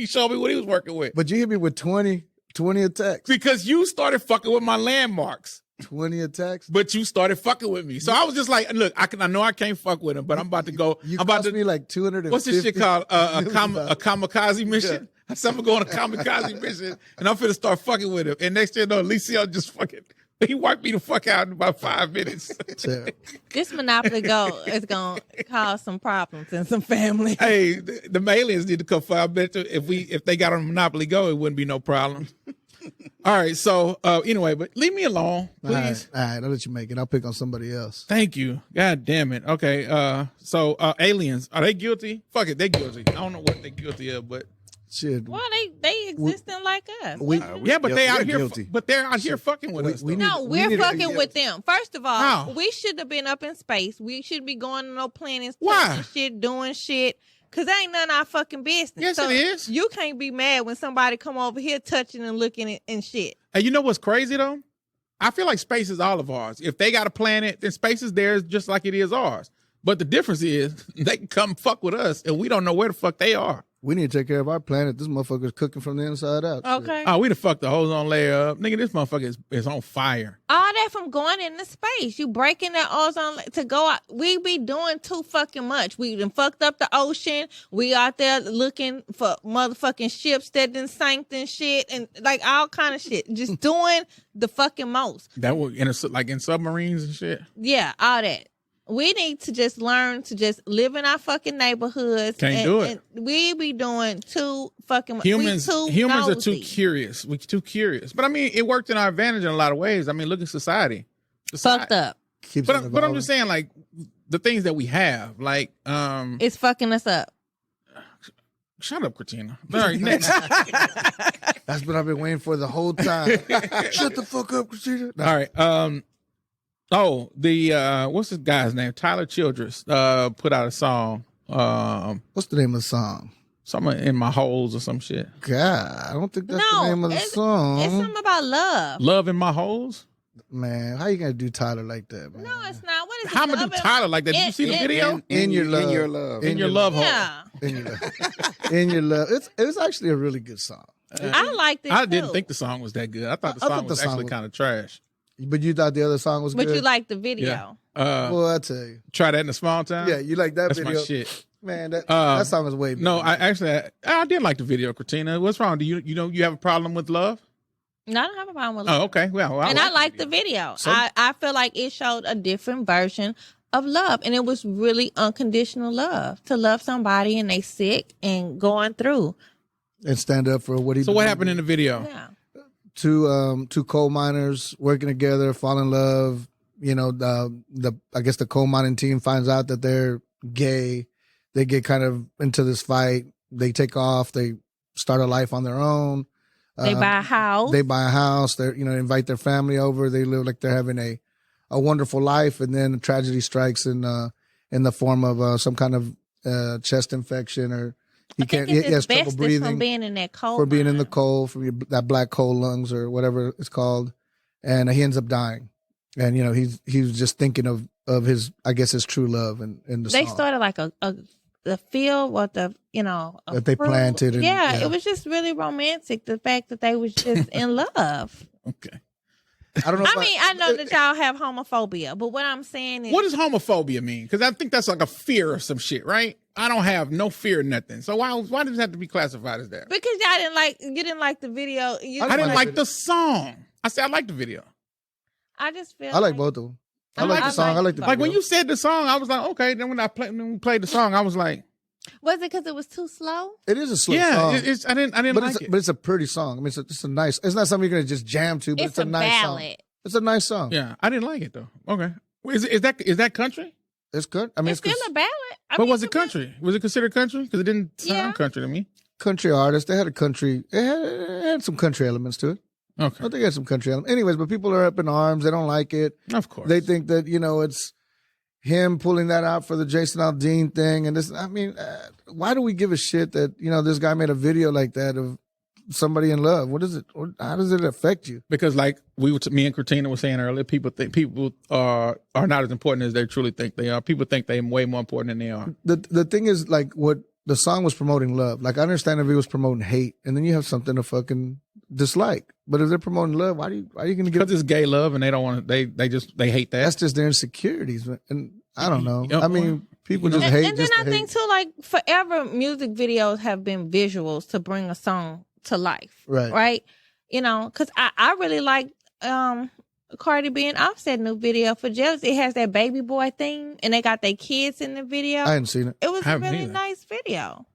[SPEAKER 4] showed me what he was working with.
[SPEAKER 2] But you hit me with 20 attacks.
[SPEAKER 4] Because you started fucking with my landmarks.
[SPEAKER 2] 20 attacks.
[SPEAKER 4] But you started fucking with me. So I was just like, look, I know I can't fuck with him, but I'm about to go.
[SPEAKER 2] You
[SPEAKER 4] I'm about
[SPEAKER 2] cost
[SPEAKER 4] to
[SPEAKER 2] me like 250.
[SPEAKER 4] What's this shit called? A kamikaze mission? I said I'm going on a kamikaze mission, and I'm finna start fucking with him. And next thing you know, Eliseo just fucking, he wiped me the fuck out in about 5 minutes.
[SPEAKER 3] This Monopoly Go is going to cause some problems in some families.
[SPEAKER 4] Hey, the aliens need to come for. I bet you if they got on Monopoly Go, it wouldn't be no problem. All right, so anyway, but leave me alone, please.
[SPEAKER 2] All right, I'll let you make it. I'll pick on somebody else.
[SPEAKER 4] Thank you. God damn it. Okay, so aliens, are they guilty? Fuck it, they're guilty. I don't know what they're guilty of, but
[SPEAKER 2] shit.
[SPEAKER 3] Well, they existing like us.
[SPEAKER 4] yeah, but they out here,
[SPEAKER 5] guilty.
[SPEAKER 4] but they're out here fucking with us.
[SPEAKER 3] No, we're fucking with them. First of all,
[SPEAKER 4] How?
[SPEAKER 3] we should have been up in space. We should be going to no planets,
[SPEAKER 4] Why?
[SPEAKER 3] touching shit, doing shit. Cause that ain't none of our fucking business.
[SPEAKER 4] Yes,
[SPEAKER 3] so
[SPEAKER 4] it is.
[SPEAKER 3] You can't be mad when somebody come over here touching and looking and shit.
[SPEAKER 4] Hey, you know what's crazy though? I feel like space is all of ours. If they got a planet, then space is theirs just like it is ours. But the difference is they can come fuck with us and we don't know where the fuck they are.
[SPEAKER 2] We need to take care of our planet. This motherfucker's cooking from the inside out.
[SPEAKER 3] Okay.
[SPEAKER 4] Oh, we done fucked the ozone layer up. Nigga, this motherfucker is on fire.
[SPEAKER 3] All that from going into space. You breaking that ozone to go out. We be doing too fucking much. We done fucked up the ocean. We out there looking for motherfucking ships that done sank and shit and like all kind of shit. Just doing the fucking most.
[SPEAKER 4] That was like in submarines and shit.
[SPEAKER 3] Yeah, all that. We need to just learn to just live in our fucking neighborhoods.
[SPEAKER 4] Can't do it.
[SPEAKER 3] And we be doing too fucking much.
[SPEAKER 4] Humans are too
[SPEAKER 3] nosy.
[SPEAKER 4] curious. We're too curious. But I mean, it worked in our advantage in a lot of ways. I mean, look at society.
[SPEAKER 3] Fucked up.
[SPEAKER 4] But I'm just saying, like, the things that we have, like,
[SPEAKER 3] it's fucking us up.
[SPEAKER 4] Shut up, Kritina. All right, next.
[SPEAKER 2] That's what I've been waiting for the whole time. Shut the fuck up, Kritina.
[SPEAKER 4] All right. What's this guy's name? Tyler Childress put out a song.
[SPEAKER 2] What's the name of the song?
[SPEAKER 4] Something in my holes or some shit.
[SPEAKER 2] God, I don't think that's the name of the song.
[SPEAKER 3] It's something about love.
[SPEAKER 4] Love in my holes?
[SPEAKER 2] Man, how you gonna do Tyler like that, man?
[SPEAKER 3] No, it's not. What is
[SPEAKER 4] How am I do Tyler like that? Did you see the video?
[SPEAKER 2] In your love.
[SPEAKER 5] In your love.
[SPEAKER 4] In your love hole.
[SPEAKER 3] Yeah.
[SPEAKER 2] In your love. In your love. It's actually a really good song.
[SPEAKER 3] I liked it
[SPEAKER 4] I
[SPEAKER 3] too.
[SPEAKER 4] didn't think the song was that good. I thought the
[SPEAKER 2] I
[SPEAKER 4] song
[SPEAKER 2] thought the
[SPEAKER 4] was
[SPEAKER 2] song
[SPEAKER 4] actually
[SPEAKER 2] was-
[SPEAKER 4] kind of trash.
[SPEAKER 2] But you thought the other song was
[SPEAKER 3] But
[SPEAKER 2] good?
[SPEAKER 3] you liked the video.
[SPEAKER 2] Well, I tell you.
[SPEAKER 4] Try that in a small town?
[SPEAKER 2] Yeah, you like that
[SPEAKER 4] That's
[SPEAKER 2] video.
[SPEAKER 4] my shit.
[SPEAKER 2] Man, that song is way better.
[SPEAKER 4] No, I did like the video, Kritina. What's wrong? Do you have a problem with love?
[SPEAKER 3] No, I don't have a problem with
[SPEAKER 4] Oh,
[SPEAKER 3] love.
[SPEAKER 4] okay. Well,
[SPEAKER 3] And I liked the video. I feel like it showed a different version of love. And it was really unconditional love. To love somebody and they sick and going through.
[SPEAKER 2] And stand up for what he
[SPEAKER 4] So what happened in the video?
[SPEAKER 3] Yeah.
[SPEAKER 2] Two coal miners working together, fall in love. You know, I guess the coal mining team finds out that they're gay. They get kind of into this fight. They take off. They start a life on their own.
[SPEAKER 3] They buy a house.
[SPEAKER 2] They buy a house. They invite their family over. They live like they're having a wonderful life, and then tragedy strikes in the form of some kind of chest infection, or he has trouble breathing
[SPEAKER 3] from being in that coal.
[SPEAKER 2] for being in the coal, from that black coal lungs or whatever it's called, and he ends up dying. And he was just thinking of his, I guess, his true love and the
[SPEAKER 3] They
[SPEAKER 2] song.
[SPEAKER 3] started like the field with the
[SPEAKER 2] that they planted. And,
[SPEAKER 3] yeah, it was just really romantic. The fact that they was just in love.
[SPEAKER 4] Okay.
[SPEAKER 2] I don't know.
[SPEAKER 3] I know that y'all have homophobia, but what I'm saying is,
[SPEAKER 4] What does homophobia mean? Because I think that's like a fear of some shit, right? I don't have no fear of nothing. So why does it have to be classified as that?
[SPEAKER 3] because you didn't like the video.
[SPEAKER 4] I didn't like the song. I said I like the video.
[SPEAKER 3] I just feel
[SPEAKER 2] I like both of them. I like the song. I like the
[SPEAKER 4] Like when
[SPEAKER 2] video.
[SPEAKER 4] you said the song, I was like, okay. Then when we played the song, I was like,
[SPEAKER 3] Was it because it was too slow?
[SPEAKER 2] It is a slow
[SPEAKER 4] yeah,
[SPEAKER 2] song.
[SPEAKER 4] I didn't
[SPEAKER 2] but
[SPEAKER 4] like it.
[SPEAKER 2] But it's a pretty song. I mean, it's a nice. It's not something you're gonna just jam to, but it's a nice
[SPEAKER 3] ballad.
[SPEAKER 2] song. It's a nice song.
[SPEAKER 4] Yeah, I didn't like it though. Okay, is that country?
[SPEAKER 2] It's good. I mean,
[SPEAKER 3] It's still a ballad.
[SPEAKER 4] But was it country? Was it considered country? Because it didn't sound
[SPEAKER 3] Yeah.
[SPEAKER 4] country to me.
[SPEAKER 2] country artist. They had a country. It had some country elements to it.
[SPEAKER 4] Okay,
[SPEAKER 2] I think it had some country elements. Anyways, but people are up in arms. They don't like it.
[SPEAKER 4] of course.
[SPEAKER 2] They think that it's him pulling that out for the Jason Aldean thing. And this, I mean, why do we give a shit that this guy made a video like that of somebody in love? What is it? How does it affect you?
[SPEAKER 4] Because like me and Kritina were saying earlier, people think people are not as important as they truly think they are. People think they're way more important than they are.
[SPEAKER 2] The thing is, like, what the song was promoting love. Like, I understand if he was promoting hate, and then you have something to fucking dislike. But if they're promoting love, why are you going to get?
[SPEAKER 4] Because it's gay love, and they don't want to. They hate that.
[SPEAKER 2] That's just their insecurities, and I don't know.
[SPEAKER 4] Yep.
[SPEAKER 2] I mean, people just hate.
[SPEAKER 3] And then I think too, like forever, music videos have been visuals to bring a song to life, right? You know, because I really like Cardi B and Offset new video for Jealous. It has that baby boy thing, and they got their kids in the video.
[SPEAKER 2] I hadn't seen it.
[SPEAKER 3] It was a really nice video.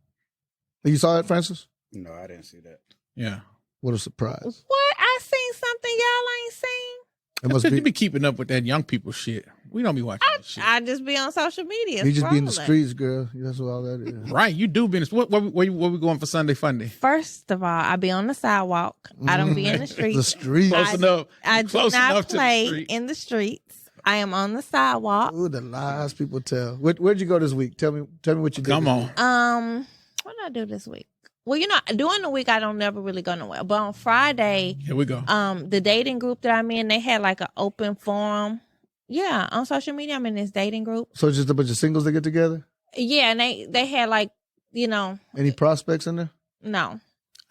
[SPEAKER 2] You saw it, Francis?
[SPEAKER 5] No, I didn't see that.
[SPEAKER 4] Yeah.
[SPEAKER 2] What a surprise!
[SPEAKER 3] What? I seen something y'all ain't seen.
[SPEAKER 2] It must be.
[SPEAKER 4] You be keeping up with that young people shit. We don't be watching that shit.
[SPEAKER 3] I just be on social media.
[SPEAKER 2] You just be in the streets, girl. That's what all that is.
[SPEAKER 4] Right, you do be in the Where we going for Sunday Funday?
[SPEAKER 3] First of all, I be on the sidewalk. I don't be in the streets.
[SPEAKER 2] The streets.
[SPEAKER 4] Close enough.
[SPEAKER 3] I
[SPEAKER 4] Close
[SPEAKER 3] do not
[SPEAKER 4] enough to the
[SPEAKER 3] play
[SPEAKER 4] street.
[SPEAKER 3] in the streets. I am on the sidewalk.
[SPEAKER 2] Ooh, the lies people tell. Where'd you go this week? Tell me what you did.
[SPEAKER 4] Come on.
[SPEAKER 3] What did I do this week? Well, you know, during the week I don't never really go nowhere. But on Friday,
[SPEAKER 4] Here we go.
[SPEAKER 3] the dating group that I'm in, they had like an open forum. Yeah, on social media, I'm in this dating group.
[SPEAKER 2] So it's just a bunch of singles that get together?
[SPEAKER 3] Yeah, and they had like, you know,
[SPEAKER 2] Any prospects in there?
[SPEAKER 3] no.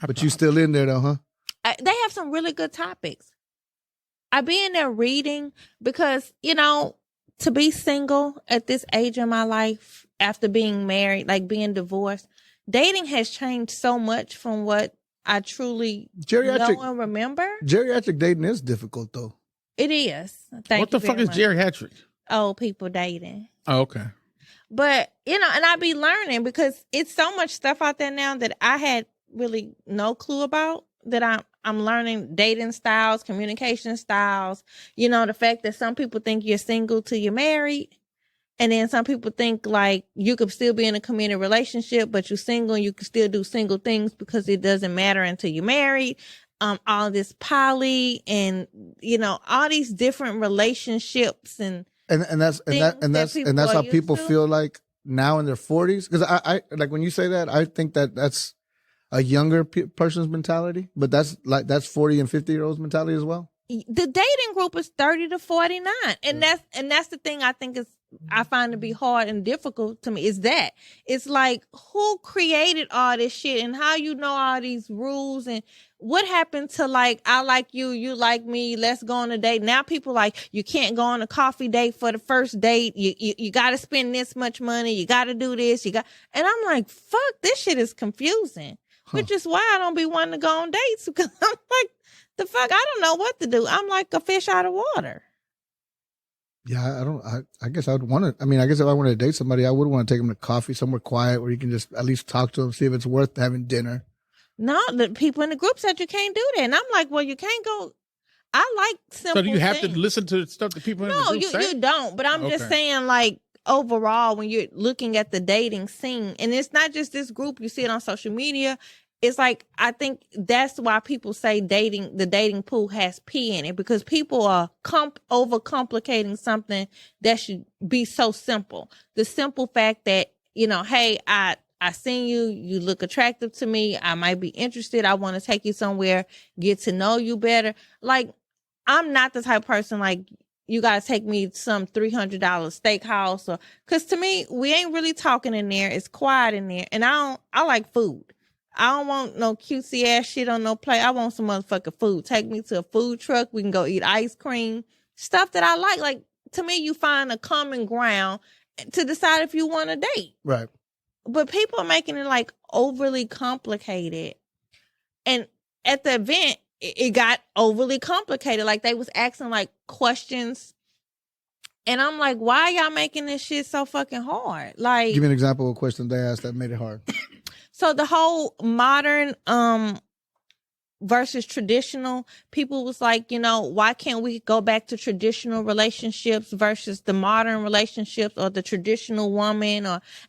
[SPEAKER 2] But you still in there though, huh?
[SPEAKER 3] They have some really good topics. I be in there reading because, you know, to be single at this age of my life after being married, like being divorced, dating has changed so much from what I truly know and remember.
[SPEAKER 2] Geriatric dating is difficult though.
[SPEAKER 3] It is. Thank
[SPEAKER 4] What the fuck is geriatric?
[SPEAKER 3] Old people dating.
[SPEAKER 4] Oh, okay.
[SPEAKER 3] But, you know, and I be learning because it's so much stuff out there now that I had really no clue about, that I'm learning dating styles, communication styles. You know, the fact that some people think you're single till you're married. And then some people think like you could still be in a committed relationship, but you're single and you can still do single things because it doesn't matter until you're married. All this poly and, you know, all these different relationships and that's how people feel like now in their 40s. Because I like when you say that, I think that's a younger person's mentality, but that's 40 and 50-year-olds mentality as well. The dating group is 30 to 49, and that's the thing I think is I find to be hard and difficult to me is that it's like who created all this shit and how you know all these rules and what happened to like I like you, you like me, let's go on a date. Now people like you can't go on a coffee date for the first date. You got to spend this much money. You got to do this. And I'm like, fuck, this shit is confusing, which is why I don't be wanting to go on dates because I'm like, the fuck, I don't know what to do. I'm like a fish out of water.
[SPEAKER 2] Yeah, I guess I would want to. I mean, I guess if I wanted to date somebody, I would want to take them to coffee somewhere quiet where you can just at least talk to them, see if it's worth having dinner.
[SPEAKER 3] No, the people in the group said you can't do that. And I'm like, well, you can't go. I like simple
[SPEAKER 4] So do you have
[SPEAKER 3] things.
[SPEAKER 4] to listen to stuff that people in the group say?
[SPEAKER 3] No, you don't. But I'm just saying, like, overall, when you're looking at the dating scene, and it's not just this group, you see it on social media. It's like, I think that's why people say the dating pool has pee in it, because people are overcomplicating something that should be so simple. The simple fact that, you know, hey, I seen you, you look attractive to me, I might be interested, I want to take you somewhere, get to know you better. Like, I'm not the type of person like, you got to take me to some $300 steakhouse, or, cause to me, we ain't really talking in there. It's quiet in there. And I like food. I don't want no cutesy ass shit on no plate. I want some motherfucking food. Take me to a food truck. We can go eat ice cream. Stuff that I like. Like, to me, you find a common ground to decide if you want to date.
[SPEAKER 2] Right.
[SPEAKER 3] But people are making it like overly complicated. And at the event, it got overly complicated. Like, they was asking like questions. And I'm like, why y'all making this shit so fucking hard? Like,
[SPEAKER 2] give me an example of a question they asked that made it hard.
[SPEAKER 3] So the whole modern versus traditional, people was like, you know, why can't we go back to traditional relationships versus the modern relationships or the traditional woman?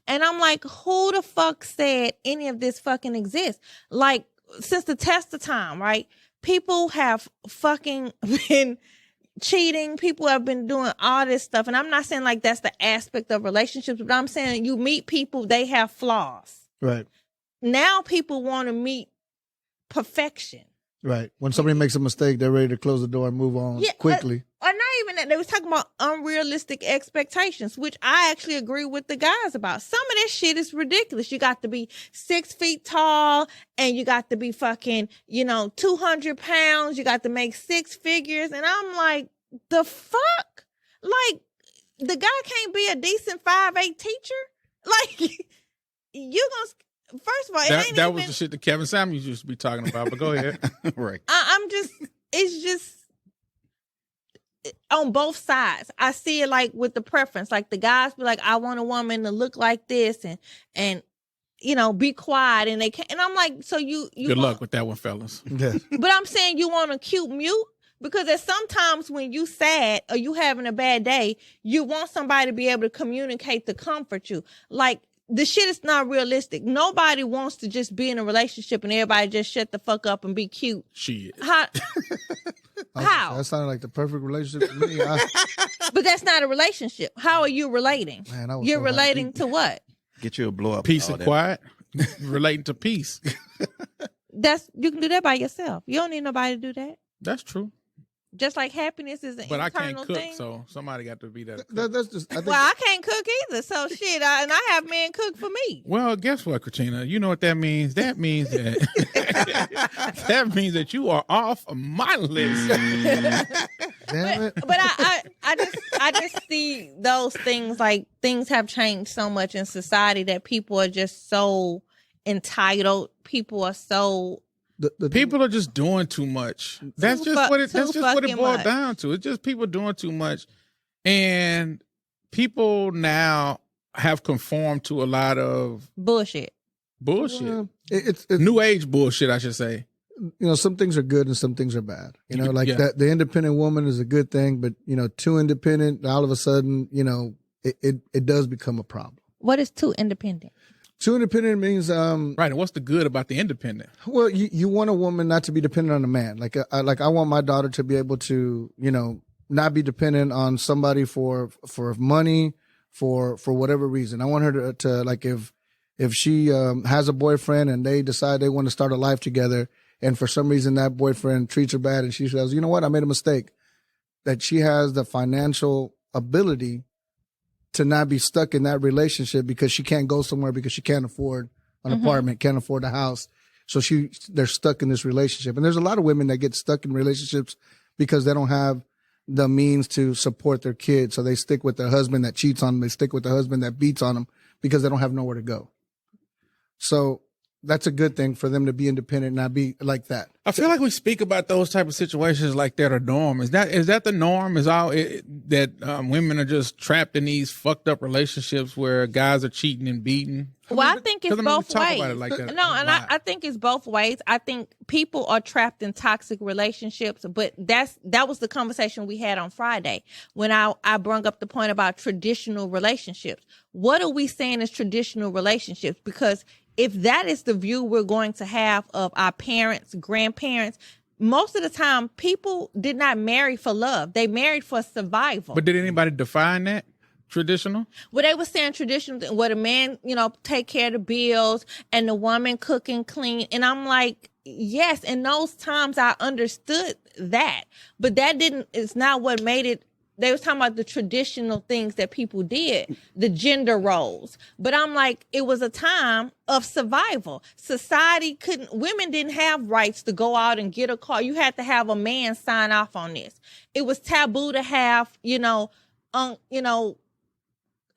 [SPEAKER 3] And I'm like, who the fuck said any of this fucking exists? Like, since the test of time, right? People have fucking been cheating. People have been doing all this stuff. And I'm not saying like that's the aspect of relationships, but I'm saying you meet people, they have flaws.
[SPEAKER 2] Right.
[SPEAKER 3] Now people want to meet perfection.
[SPEAKER 2] Right. When somebody makes a mistake, they're ready to close the door and move on quickly.
[SPEAKER 3] Or not even that. They was talking about unrealistic expectations, which I actually agree with the guys about. Some of this shit is ridiculous. You got to be 6 feet tall and you got to be fucking, 200 pounds. You got to make 6 figures. And I'm like, the fuck? Like, the guy can't be a decent 5'8" teacher? Like, you gonna, first of all,
[SPEAKER 4] that was the shit that Kevin Samuels used to be talking about, but go ahead.
[SPEAKER 5] Right.
[SPEAKER 3] It's just on both sides. I see it like with the preference. Like the guys be like, I want a woman to look like this and be quiet, and they can't. And I'm like, so you
[SPEAKER 4] good luck with that one, fellas.
[SPEAKER 2] Yeah.
[SPEAKER 3] But I'm saying you want a cute mute, because there's sometimes when you sad or you having a bad day, you want somebody to be able to communicate to comfort you. Like, the shit is not realistic. Nobody wants to just be in a relationship and everybody just shut the fuck up and be cute.
[SPEAKER 4] Shit.
[SPEAKER 3] How?
[SPEAKER 2] That sounded like the perfect relationship for me.
[SPEAKER 3] But that's not a relationship. How are you relating?
[SPEAKER 2] Man,
[SPEAKER 3] You're relating to what?
[SPEAKER 5] Get you a blow up.
[SPEAKER 4] Peace and quiet. Relating to peace.
[SPEAKER 3] You can do that by yourself. You don't need nobody to do that.
[SPEAKER 4] That's true.
[SPEAKER 3] Just like happiness is an
[SPEAKER 4] but I
[SPEAKER 3] internal
[SPEAKER 4] can't cook,
[SPEAKER 3] thing.
[SPEAKER 4] so somebody got to be that.
[SPEAKER 2] That's just. I think,
[SPEAKER 3] Well, I can't cook either. So shit, and I have men cook for me.
[SPEAKER 4] Well, guess what, Kritina? You know what that means? That means that that means that you are off of my list.
[SPEAKER 2] damn it.
[SPEAKER 3] But I just see those things, like things have changed so much in society that people are just so entitled. People are so.
[SPEAKER 2] The
[SPEAKER 4] People are just doing too much. That's just what it boiled down to. It's just people doing too much, and people now have conformed to a lot of
[SPEAKER 3] bullshit.
[SPEAKER 2] It's
[SPEAKER 4] New age bullshit, I should say.
[SPEAKER 2] Some things are good and some things are bad. Like
[SPEAKER 4] Yeah.
[SPEAKER 2] that. The independent woman is a good thing, but too independent, all of a sudden, it does become a problem.
[SPEAKER 3] What is too independent?
[SPEAKER 2] Too independent means
[SPEAKER 4] Right, and what's the good about the independent?
[SPEAKER 2] well, you want a woman not to be dependent on a man. Like I want my daughter to be able to, not be dependent on somebody for money, for whatever reason. I want her to like if she has a boyfriend and they decide they want to start a life together, and for some reason that boyfriend treats her bad and she says, you know what, I made a mistake, that she has the financial ability to not be stuck in that relationship because she can't go somewhere because she can't afford an apartment, can't afford a house. So they're stuck in this relationship. And there's a lot of women that get stuck in relationships because they don't have the means to support their kids. So they stick with their husband that cheats on them. They stick with the husband that beats on them because they don't have nowhere to go. So that's a good thing for them to be independent and not be like that.
[SPEAKER 4] I feel like we speak about those type of situations like they're the norm. Is that the norm? Is that women are just trapped in these fucked up relationships where guys are cheating and beating?
[SPEAKER 3] Well, I think it's both ways.
[SPEAKER 4] Like that.
[SPEAKER 3] No, and I think it's both ways. I think people are trapped in toxic relationships, but that was the conversation we had on Friday when I brought up the point about traditional relationships. What are we saying is traditional relationships? Because if that is the view we're going to have of our parents, grandparents, most of the time people did not marry for love. They married for survival.
[SPEAKER 4] But did anybody define that? Traditional?
[SPEAKER 3] Well, they were saying traditional, where the man, take care of the bills and the woman cook and clean. And I'm like, yes, in those times I understood that. But it's not what made it. They was talking about the traditional things that people did, the gender roles. But I'm like, it was a time of survival. Women didn't have rights to go out and get a car. You had to have a man sign off on this. It was taboo to have,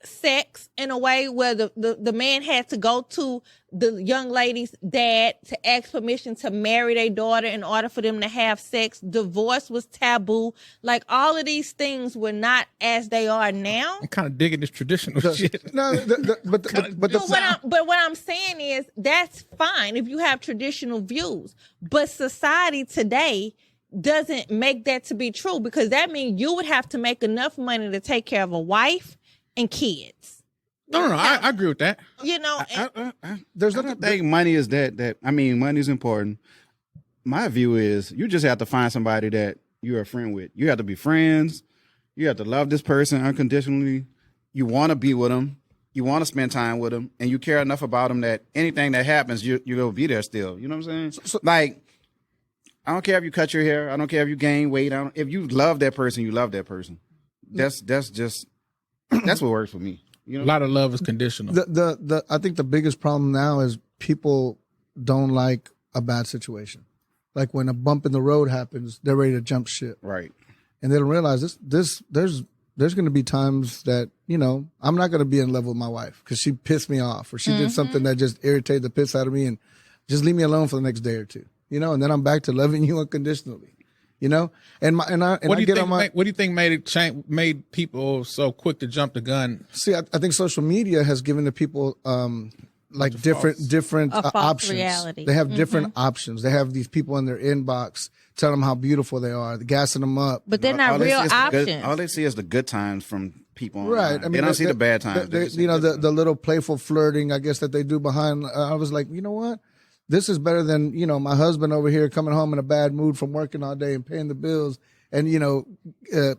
[SPEAKER 3] sex in a way where the man had to go to the young lady's dad to ask permission to marry their daughter in order for them to have sex. Divorce was taboo. Like, all of these things were not as they are now.
[SPEAKER 4] I'm kind of digging this traditional shit.
[SPEAKER 2] No,
[SPEAKER 3] but what I'm saying is that's fine if you have traditional views, but society today doesn't make that to be true, because that means you would have to make enough money to take care of a wife and kids.
[SPEAKER 4] No, I agree with that.
[SPEAKER 5] I don't think money is that. I mean, money is important. My view is you just have to find somebody that you're a friend with. You have to be friends. You have to love this person unconditionally. You want to be with them. You want to spend time with them, and you care enough about them that anything that happens, you're gonna be there still. You know what I'm saying? I don't care if you cut your hair. I don't care if you gain weight. If you love that person, you love that person. That's what works for me. You know?
[SPEAKER 4] A lot of love is conditional.
[SPEAKER 2] I think the biggest problem now is people don't like a bad situation. Like when a bump in the road happens, they're ready to jump ship.
[SPEAKER 5] Right.
[SPEAKER 2] And they don't realize there's going to be times that, I'm not going to be in love with my wife because she pissed me off or she did something that just irritated the piss out of me, and just leave me alone for the next day or two, and then I'm back to loving you unconditionally, What do
[SPEAKER 4] you think made people so quick to jump the gun?
[SPEAKER 2] See, I think social media has given the people, different options.
[SPEAKER 3] Reality.
[SPEAKER 2] They have different options. They have these people in their inbox telling them how beautiful they are, gassing them up.
[SPEAKER 3] But they're not real options.
[SPEAKER 5] All they see is the good times from people online.
[SPEAKER 2] Right. I mean,
[SPEAKER 5] they don't see the bad times.
[SPEAKER 2] The little playful flirting, I guess, that they do behind. I was like, you know what? This is better than, my husband over here coming home in a bad mood from working all day and paying the bills and,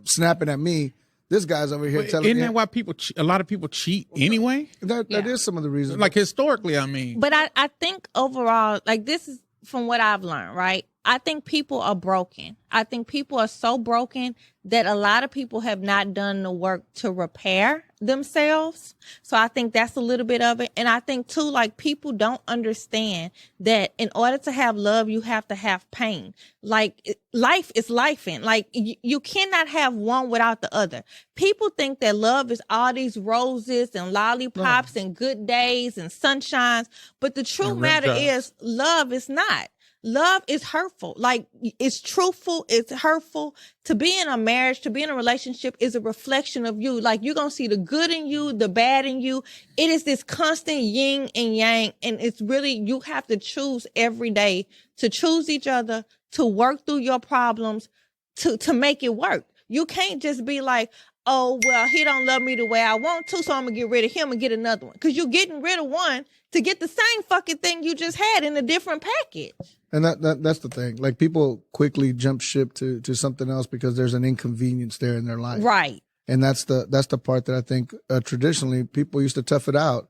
[SPEAKER 2] snapping at me. This guy's over here telling me.
[SPEAKER 4] Isn't that why a lot of people cheat anyway?
[SPEAKER 2] That is some of the reasons.
[SPEAKER 4] Like historically, I mean.
[SPEAKER 3] But I think overall, like this is from what I've learned, right? I think people are broken. I think people are so broken that a lot of people have not done the work to repair themselves. So I think that's a little bit of it. And I think too, like people don't understand that in order to have love, you have to have pain. Like life is lifing. Like you cannot have one without the other. People think that love is all these roses and lollipops and good days and sunshines. But the true matter is love is not. Love is hurtful. Like it's truthful. It's hurtful. To be in a marriage, to be in a relationship is a reflection of you. Like you're going to see the good in you, the bad in you. It is this constant yin and yang. And it's really, you have to choose every day to choose each other, to work through your problems, to make it work. You can't just be like, oh, well, he don't love me the way I want to, so I'm going to get rid of him and get another one. Because you're getting rid of one to get the same fucking thing you just had in a different package.
[SPEAKER 2] And that's the thing. Like people quickly jump ship to something else because there's an inconvenience there in their life.
[SPEAKER 3] Right.
[SPEAKER 2] And that's the part that I think traditionally people used to tough it out.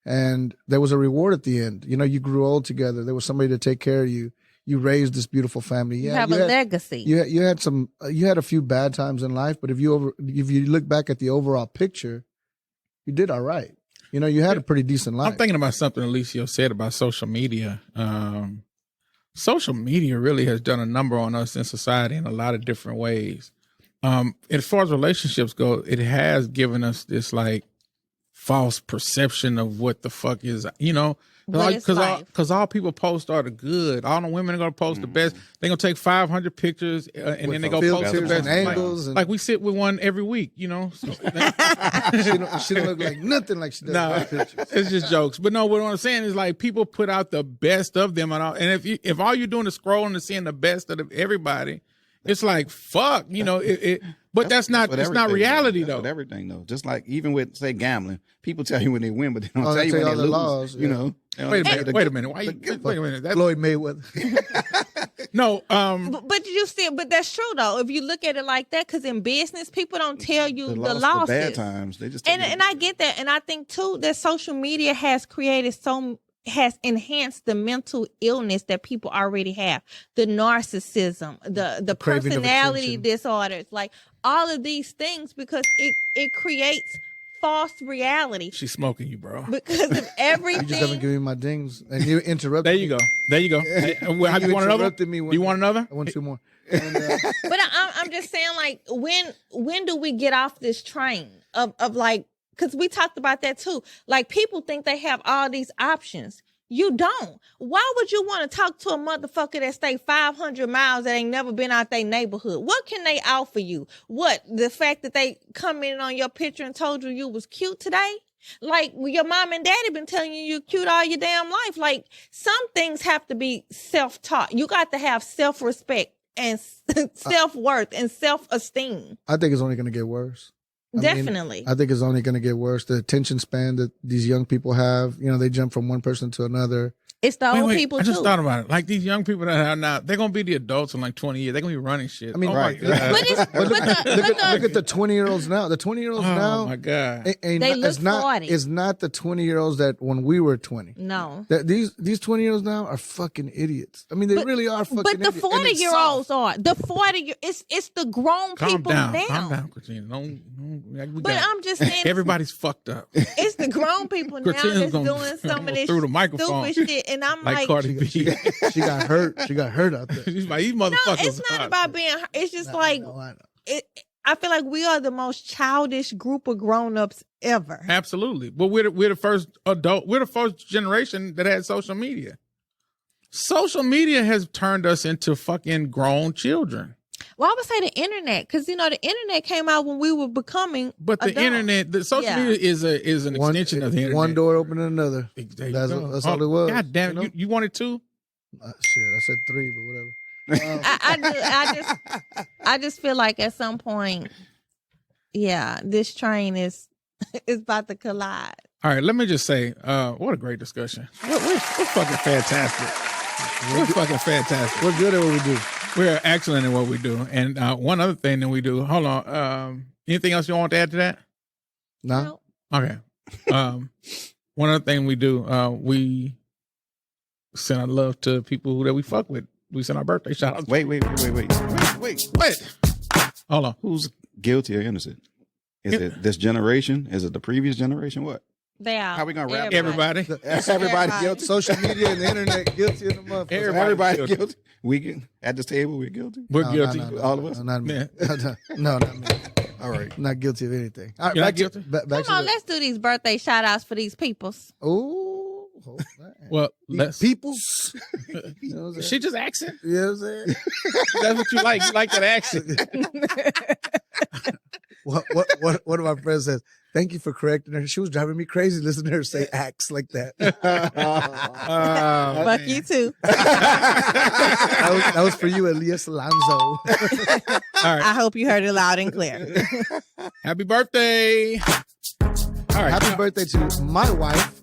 [SPEAKER 2] And there was a reward at the end. You grew old together. There was somebody to take care of you. You raised this beautiful family.
[SPEAKER 3] You have a legacy.
[SPEAKER 2] You had a few bad times in life, but if you look back at the overall picture, you did all right. You had a pretty decent life.
[SPEAKER 4] I'm thinking about something Eliseo said about social media. Social media really has done a number on us in society in a lot of different ways. As far as relationships go, it has given us this like false perception of what the fuck is, because all people post are the good. All the women are going to post the best. They're going to take 500 pictures and then they go post the best
[SPEAKER 2] angles.
[SPEAKER 4] Like we sit with one every week, So,
[SPEAKER 2] she don't look like nothing like she does.
[SPEAKER 4] No, it's just jokes. But no, what I'm saying is like people put out the best of them, and if all you're doing is scrolling and seeing the best of everybody, it's like fuck, But that's not. It's not reality though.
[SPEAKER 5] With everything though, just like even with say gambling, people tell you when they win, but they don't tell
[SPEAKER 2] they
[SPEAKER 5] you
[SPEAKER 2] tell
[SPEAKER 5] when
[SPEAKER 2] you
[SPEAKER 5] they
[SPEAKER 2] all the
[SPEAKER 5] lose.
[SPEAKER 2] laws,
[SPEAKER 4] Wait a minute. Wait a minute. That's
[SPEAKER 2] Floyd Mayweather.
[SPEAKER 4] No.
[SPEAKER 3] But you see, but that's true though. If you look at it like that, because in business, people don't tell you the losses.
[SPEAKER 5] The bad times. They just
[SPEAKER 3] and I get that, and I think too that social media has enhanced the mental illness that people already have, the narcissism, the personality disorders, like all of these things, because it creates false reality.
[SPEAKER 4] She's smoking you, bro.
[SPEAKER 3] Because of everything.
[SPEAKER 2] You just haven't given me my dings, and you interrupted.
[SPEAKER 4] There you go. Hey, you want another? You want another?
[SPEAKER 2] I want two more.
[SPEAKER 3] But I'm just saying, like, when do we get off this train of like? Because we talked about that too. Like people think they have all these options. You don't. Why would you want to talk to a motherfucker that stay 500 miles that ain't never been out their neighborhood? What can they offer you? What? The fact that they commented on your picture and told you was cute today? Like your mom and daddy been telling you you're cute all your damn life. Like some things have to be self-taught. You got to have self-respect and self-worth and self-esteem.
[SPEAKER 2] I think it's only going to get worse.
[SPEAKER 3] Definitely.
[SPEAKER 2] I think it's only going to get worse. The attention span that these young people have, they jump from one person to another.
[SPEAKER 3] It's the old people
[SPEAKER 4] I just
[SPEAKER 3] too.
[SPEAKER 4] thought about it. Like these young people that are now, they're gonna be the adults in like 20 years. They're gonna be running shit.
[SPEAKER 2] I mean,
[SPEAKER 4] oh
[SPEAKER 2] right.
[SPEAKER 4] my God.
[SPEAKER 2] Look at the 20-year-olds now. The 20-year-olds now.
[SPEAKER 4] Oh my God.
[SPEAKER 3] They look 40.
[SPEAKER 2] It's not the 20-year-olds that when we were 20.
[SPEAKER 3] No.
[SPEAKER 2] These 20-year-olds now are fucking idiots. I mean, they really are fucking
[SPEAKER 3] But the
[SPEAKER 2] idiots. And it's
[SPEAKER 3] 40-year-olds are. The 40 it's the grown
[SPEAKER 4] Calm
[SPEAKER 3] people
[SPEAKER 4] down.
[SPEAKER 3] now.
[SPEAKER 4] Calm down, Kritina.
[SPEAKER 3] But I'm just saying,
[SPEAKER 4] everybody's fucked up.
[SPEAKER 3] it's the grown people now
[SPEAKER 4] Kritina's
[SPEAKER 3] that's
[SPEAKER 4] gonna
[SPEAKER 3] doing some of this
[SPEAKER 4] through the microphone.
[SPEAKER 3] stupid shit, and I'm
[SPEAKER 4] Like
[SPEAKER 3] like,
[SPEAKER 4] Cardi B.
[SPEAKER 2] She got hurt. She got hurt out there.
[SPEAKER 4] She's like, these motherfuckers.
[SPEAKER 3] no, it's not about being. It's just
[SPEAKER 2] I know.
[SPEAKER 3] I feel like we are the most childish group of grown-ups ever.
[SPEAKER 4] Absolutely. But we're the first adult. We're the first generation that had social media. Social media has turned us into fucking grown children.
[SPEAKER 3] Well, I would say the internet, because the internet came out when we were becoming.
[SPEAKER 4] But the
[SPEAKER 3] adults.
[SPEAKER 4] internet, the social media is an extension of the internet.
[SPEAKER 2] One door opening another.
[SPEAKER 4] There you
[SPEAKER 2] That's
[SPEAKER 4] go.
[SPEAKER 2] all it was.
[SPEAKER 4] God damn it!
[SPEAKER 2] you know?
[SPEAKER 4] You wanted two?
[SPEAKER 2] Shit, I said 3, but whatever.
[SPEAKER 3] I just feel like at some point, yeah, this train is about to collide.
[SPEAKER 4] All right, let me just say, what a great discussion. We're fucking fantastic. We're fucking fantastic.
[SPEAKER 2] We're good at what we do.
[SPEAKER 4] We're excellent at what we do. And one other thing that we do, hold on. Anything else you want to add to that?
[SPEAKER 2] No.
[SPEAKER 4] Okay. One other thing we do, we send our love to people that we fuck with. We send our birthday shout outs.
[SPEAKER 5] Wait.
[SPEAKER 4] Wait. Hold on.
[SPEAKER 5] Who's guilty or innocent? Is it this generation? Is it the previous generation? What?
[SPEAKER 3] They are.
[SPEAKER 5] How we gonna wrap
[SPEAKER 4] Everybody.
[SPEAKER 5] Everybody guilty.
[SPEAKER 2] Social media and the internet guilty in the motherfucker.
[SPEAKER 5] Everybody guilty. We at this table, we're guilty.
[SPEAKER 4] We're guilty.
[SPEAKER 2] No,
[SPEAKER 5] All of us?
[SPEAKER 2] No, not me.
[SPEAKER 4] Yeah.
[SPEAKER 2] No, not me.
[SPEAKER 5] All right.
[SPEAKER 2] I'm not guilty of anything. All right,
[SPEAKER 4] You're not
[SPEAKER 2] back
[SPEAKER 4] guilty?
[SPEAKER 2] back
[SPEAKER 3] Come on, let's do these birthday shout outs for these peoples.
[SPEAKER 2] Oh,
[SPEAKER 4] Well, let's.
[SPEAKER 2] peoples. You know what I'm saying?
[SPEAKER 4] She just accent.
[SPEAKER 2] You know what I'm saying?
[SPEAKER 4] That's what you like. You like that accent.
[SPEAKER 2] One of my friends says, "Thank you for correcting her. She was driving me crazy listening to her say acts like that."
[SPEAKER 3] Fuck you too.
[SPEAKER 2] that was for you, Elias Alonso.
[SPEAKER 4] All right.
[SPEAKER 3] I hope you heard it loud and clear.
[SPEAKER 4] Happy birthday. All right.
[SPEAKER 2] Happy birthday to my wife.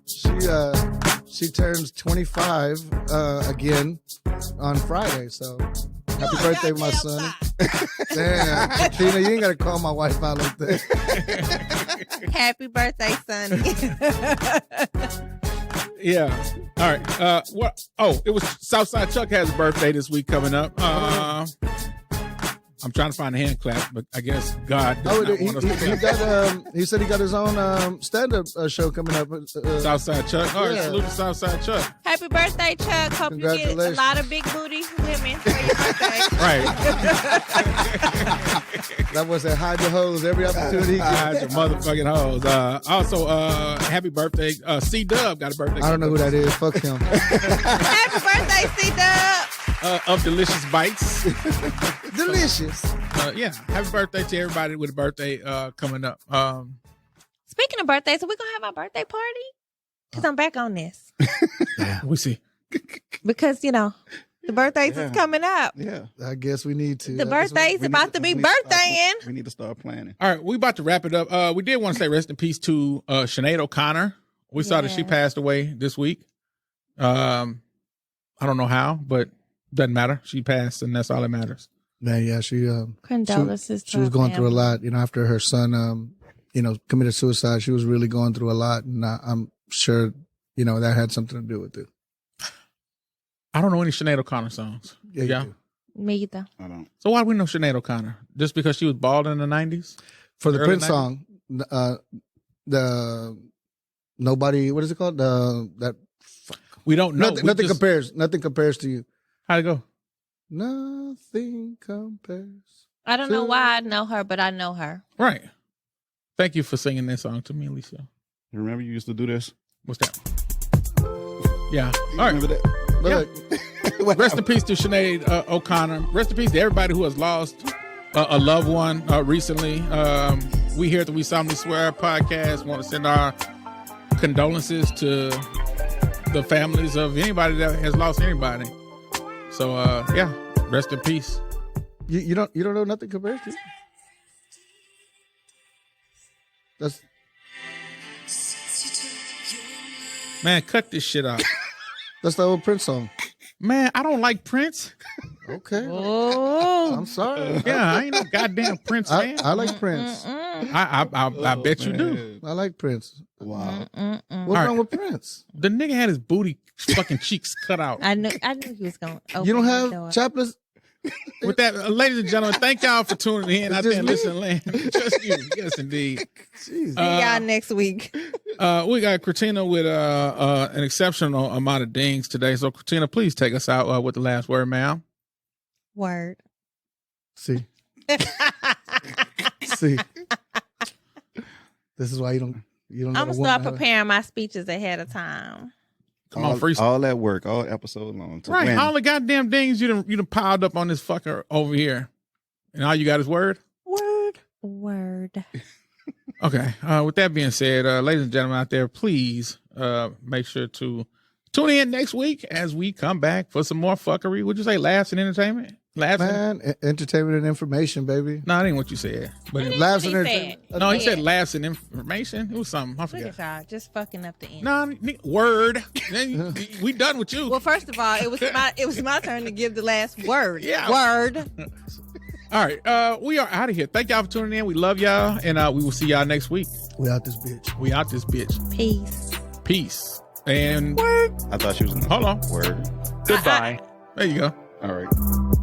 [SPEAKER 2] She turns 25 again on Friday. So happy birthday, my son. Damn, Kritina, you ain't gotta call my wife out like that.
[SPEAKER 3] Happy birthday, Sonny.
[SPEAKER 4] Yeah. All right. What? Oh, it was Southside Chuck has a birthday this week coming up. I'm trying to find a hand clap, but I guess God does not want us to clap.
[SPEAKER 2] He said he got his own stand-up show coming up.
[SPEAKER 4] Southside Chuck. All right,
[SPEAKER 2] yeah.
[SPEAKER 4] salute to Southside Chuck.
[SPEAKER 3] Happy birthday, Chuck. Hope you get a
[SPEAKER 2] Congratulations.
[SPEAKER 3] lot of big booty women for your birthday.
[SPEAKER 4] Right.
[SPEAKER 2] That was a hide the hose every opportunity.
[SPEAKER 4] Hide your motherfucking hoes. Also, happy birthday. C-Dub got a birthday.
[SPEAKER 2] I don't know who that is. Fuck him.
[SPEAKER 3] Happy birthday, C-Dub.
[SPEAKER 4] Of Delicious Bites.
[SPEAKER 2] Delicious.
[SPEAKER 4] Yeah. Happy birthday to everybody with a birthday coming up.
[SPEAKER 3] Speaking of birthdays, are we going to have our birthday party? Because I'm back on this.
[SPEAKER 4] We see.
[SPEAKER 3] Because, you know, the birthdays is coming up.
[SPEAKER 5] Yeah.
[SPEAKER 2] I guess we need to.
[SPEAKER 3] The birthday's about to be birthdaying.
[SPEAKER 5] We need to start planning.
[SPEAKER 4] All right, we about to wrap it up. We did want to say rest in peace to Sinead O'Connor. We saw that she passed away this week. I don't know how, but doesn't matter. She passed, and that's all that matters.
[SPEAKER 2] Man, yeah, she
[SPEAKER 3] Condolences.
[SPEAKER 2] she was going through a lot. You know, after her son, committed suicide, she was really going through a lot, and I'm sure, that had something to do with it.
[SPEAKER 4] I don't know any Sinead O'Connor songs.
[SPEAKER 2] Yeah, you do.
[SPEAKER 3] Me either.
[SPEAKER 5] I don't.
[SPEAKER 4] So why do we know Sinead O'Connor? Just because she was bald in the 90s?
[SPEAKER 2] For the
[SPEAKER 4] Early
[SPEAKER 2] Prince
[SPEAKER 4] 90s?
[SPEAKER 2] song, the nobody, what is it called?
[SPEAKER 4] We don't know.
[SPEAKER 2] Nothing compares to you.
[SPEAKER 4] How'd it go?
[SPEAKER 2] Nothing compares.
[SPEAKER 3] I don't know why I know her, but I know her.
[SPEAKER 4] Right. Thank you for singing this song to me, Eliseo.
[SPEAKER 5] You remember you used to do this?
[SPEAKER 4] What's that? Yeah.
[SPEAKER 5] You
[SPEAKER 4] All right.
[SPEAKER 5] remember that?
[SPEAKER 2] Look,
[SPEAKER 4] Rest in peace to Sinead O'Connor. Rest in peace to everybody who has lost a loved one recently. We here at the We Solemnly Swear podcast want to send our condolences to the families of anybody that has lost anybody. So, yeah, rest in peace.
[SPEAKER 2] you don't know nothing compares to you? That's
[SPEAKER 4] Man, cut this shit out.
[SPEAKER 2] That's the old Prince song.
[SPEAKER 4] Man, I don't like Prince.
[SPEAKER 2] Okay.
[SPEAKER 3] Oh,
[SPEAKER 2] I'm sorry.
[SPEAKER 4] Yeah, I ain't no goddamn Prince fan.
[SPEAKER 2] I like Prince.
[SPEAKER 4] I bet you do.
[SPEAKER 2] I like Prince.
[SPEAKER 5] Wow.
[SPEAKER 2] What's wrong with Prince?
[SPEAKER 4] The nigga had his booty fucking cheeks cut out.
[SPEAKER 3] I knew he was going.
[SPEAKER 2] You don't have chaplets?
[SPEAKER 4] With that, ladies and gentlemen, thank y'all for tuning in out there and listening. Just you. Yes, indeed.
[SPEAKER 3] See y'all next week.
[SPEAKER 4] We got Kritina with an exceptional amount of dings today. So, Kritina, please take us out with the last word, ma'am.
[SPEAKER 3] Word.
[SPEAKER 2] See. See. This is why you don't.
[SPEAKER 3] I'm gonna start preparing my speeches ahead of time.
[SPEAKER 4] Come on, freestyle.
[SPEAKER 5] All that work, all episode long.
[SPEAKER 4] Right,
[SPEAKER 5] win.
[SPEAKER 4] all the goddamn dings you done piled up on this fucker over here, and all you got is word.
[SPEAKER 3] Word.
[SPEAKER 4] Okay. With that being said, ladies and gentlemen out there, please make sure to tune in next week as we come back for some more fuckery. Would you say laughs and entertainment? Laughs
[SPEAKER 2] entertainment and information, baby.
[SPEAKER 4] No, that ain't what you said. But
[SPEAKER 2] laughs and entertainment.
[SPEAKER 4] No, he said laughs and information. It was something. I forgot.
[SPEAKER 3] Look at y'all, just fucking up the end.
[SPEAKER 4] No, word. We done with you.
[SPEAKER 3] Well, first of all, it was my turn to give the last word.
[SPEAKER 4] Yeah.
[SPEAKER 3] Word.
[SPEAKER 4] All right. We are out of here. Thank y'all for tuning in. We love y'all, and we will see y'all next week.
[SPEAKER 2] We out this bitch.
[SPEAKER 4] We out this bitch.
[SPEAKER 3] Peace.
[SPEAKER 4] And
[SPEAKER 3] word.
[SPEAKER 5] I thought she was.
[SPEAKER 4] Hold on.
[SPEAKER 5] Word.
[SPEAKER 7] Goodbye.
[SPEAKER 4] There you go.
[SPEAKER 5] All right.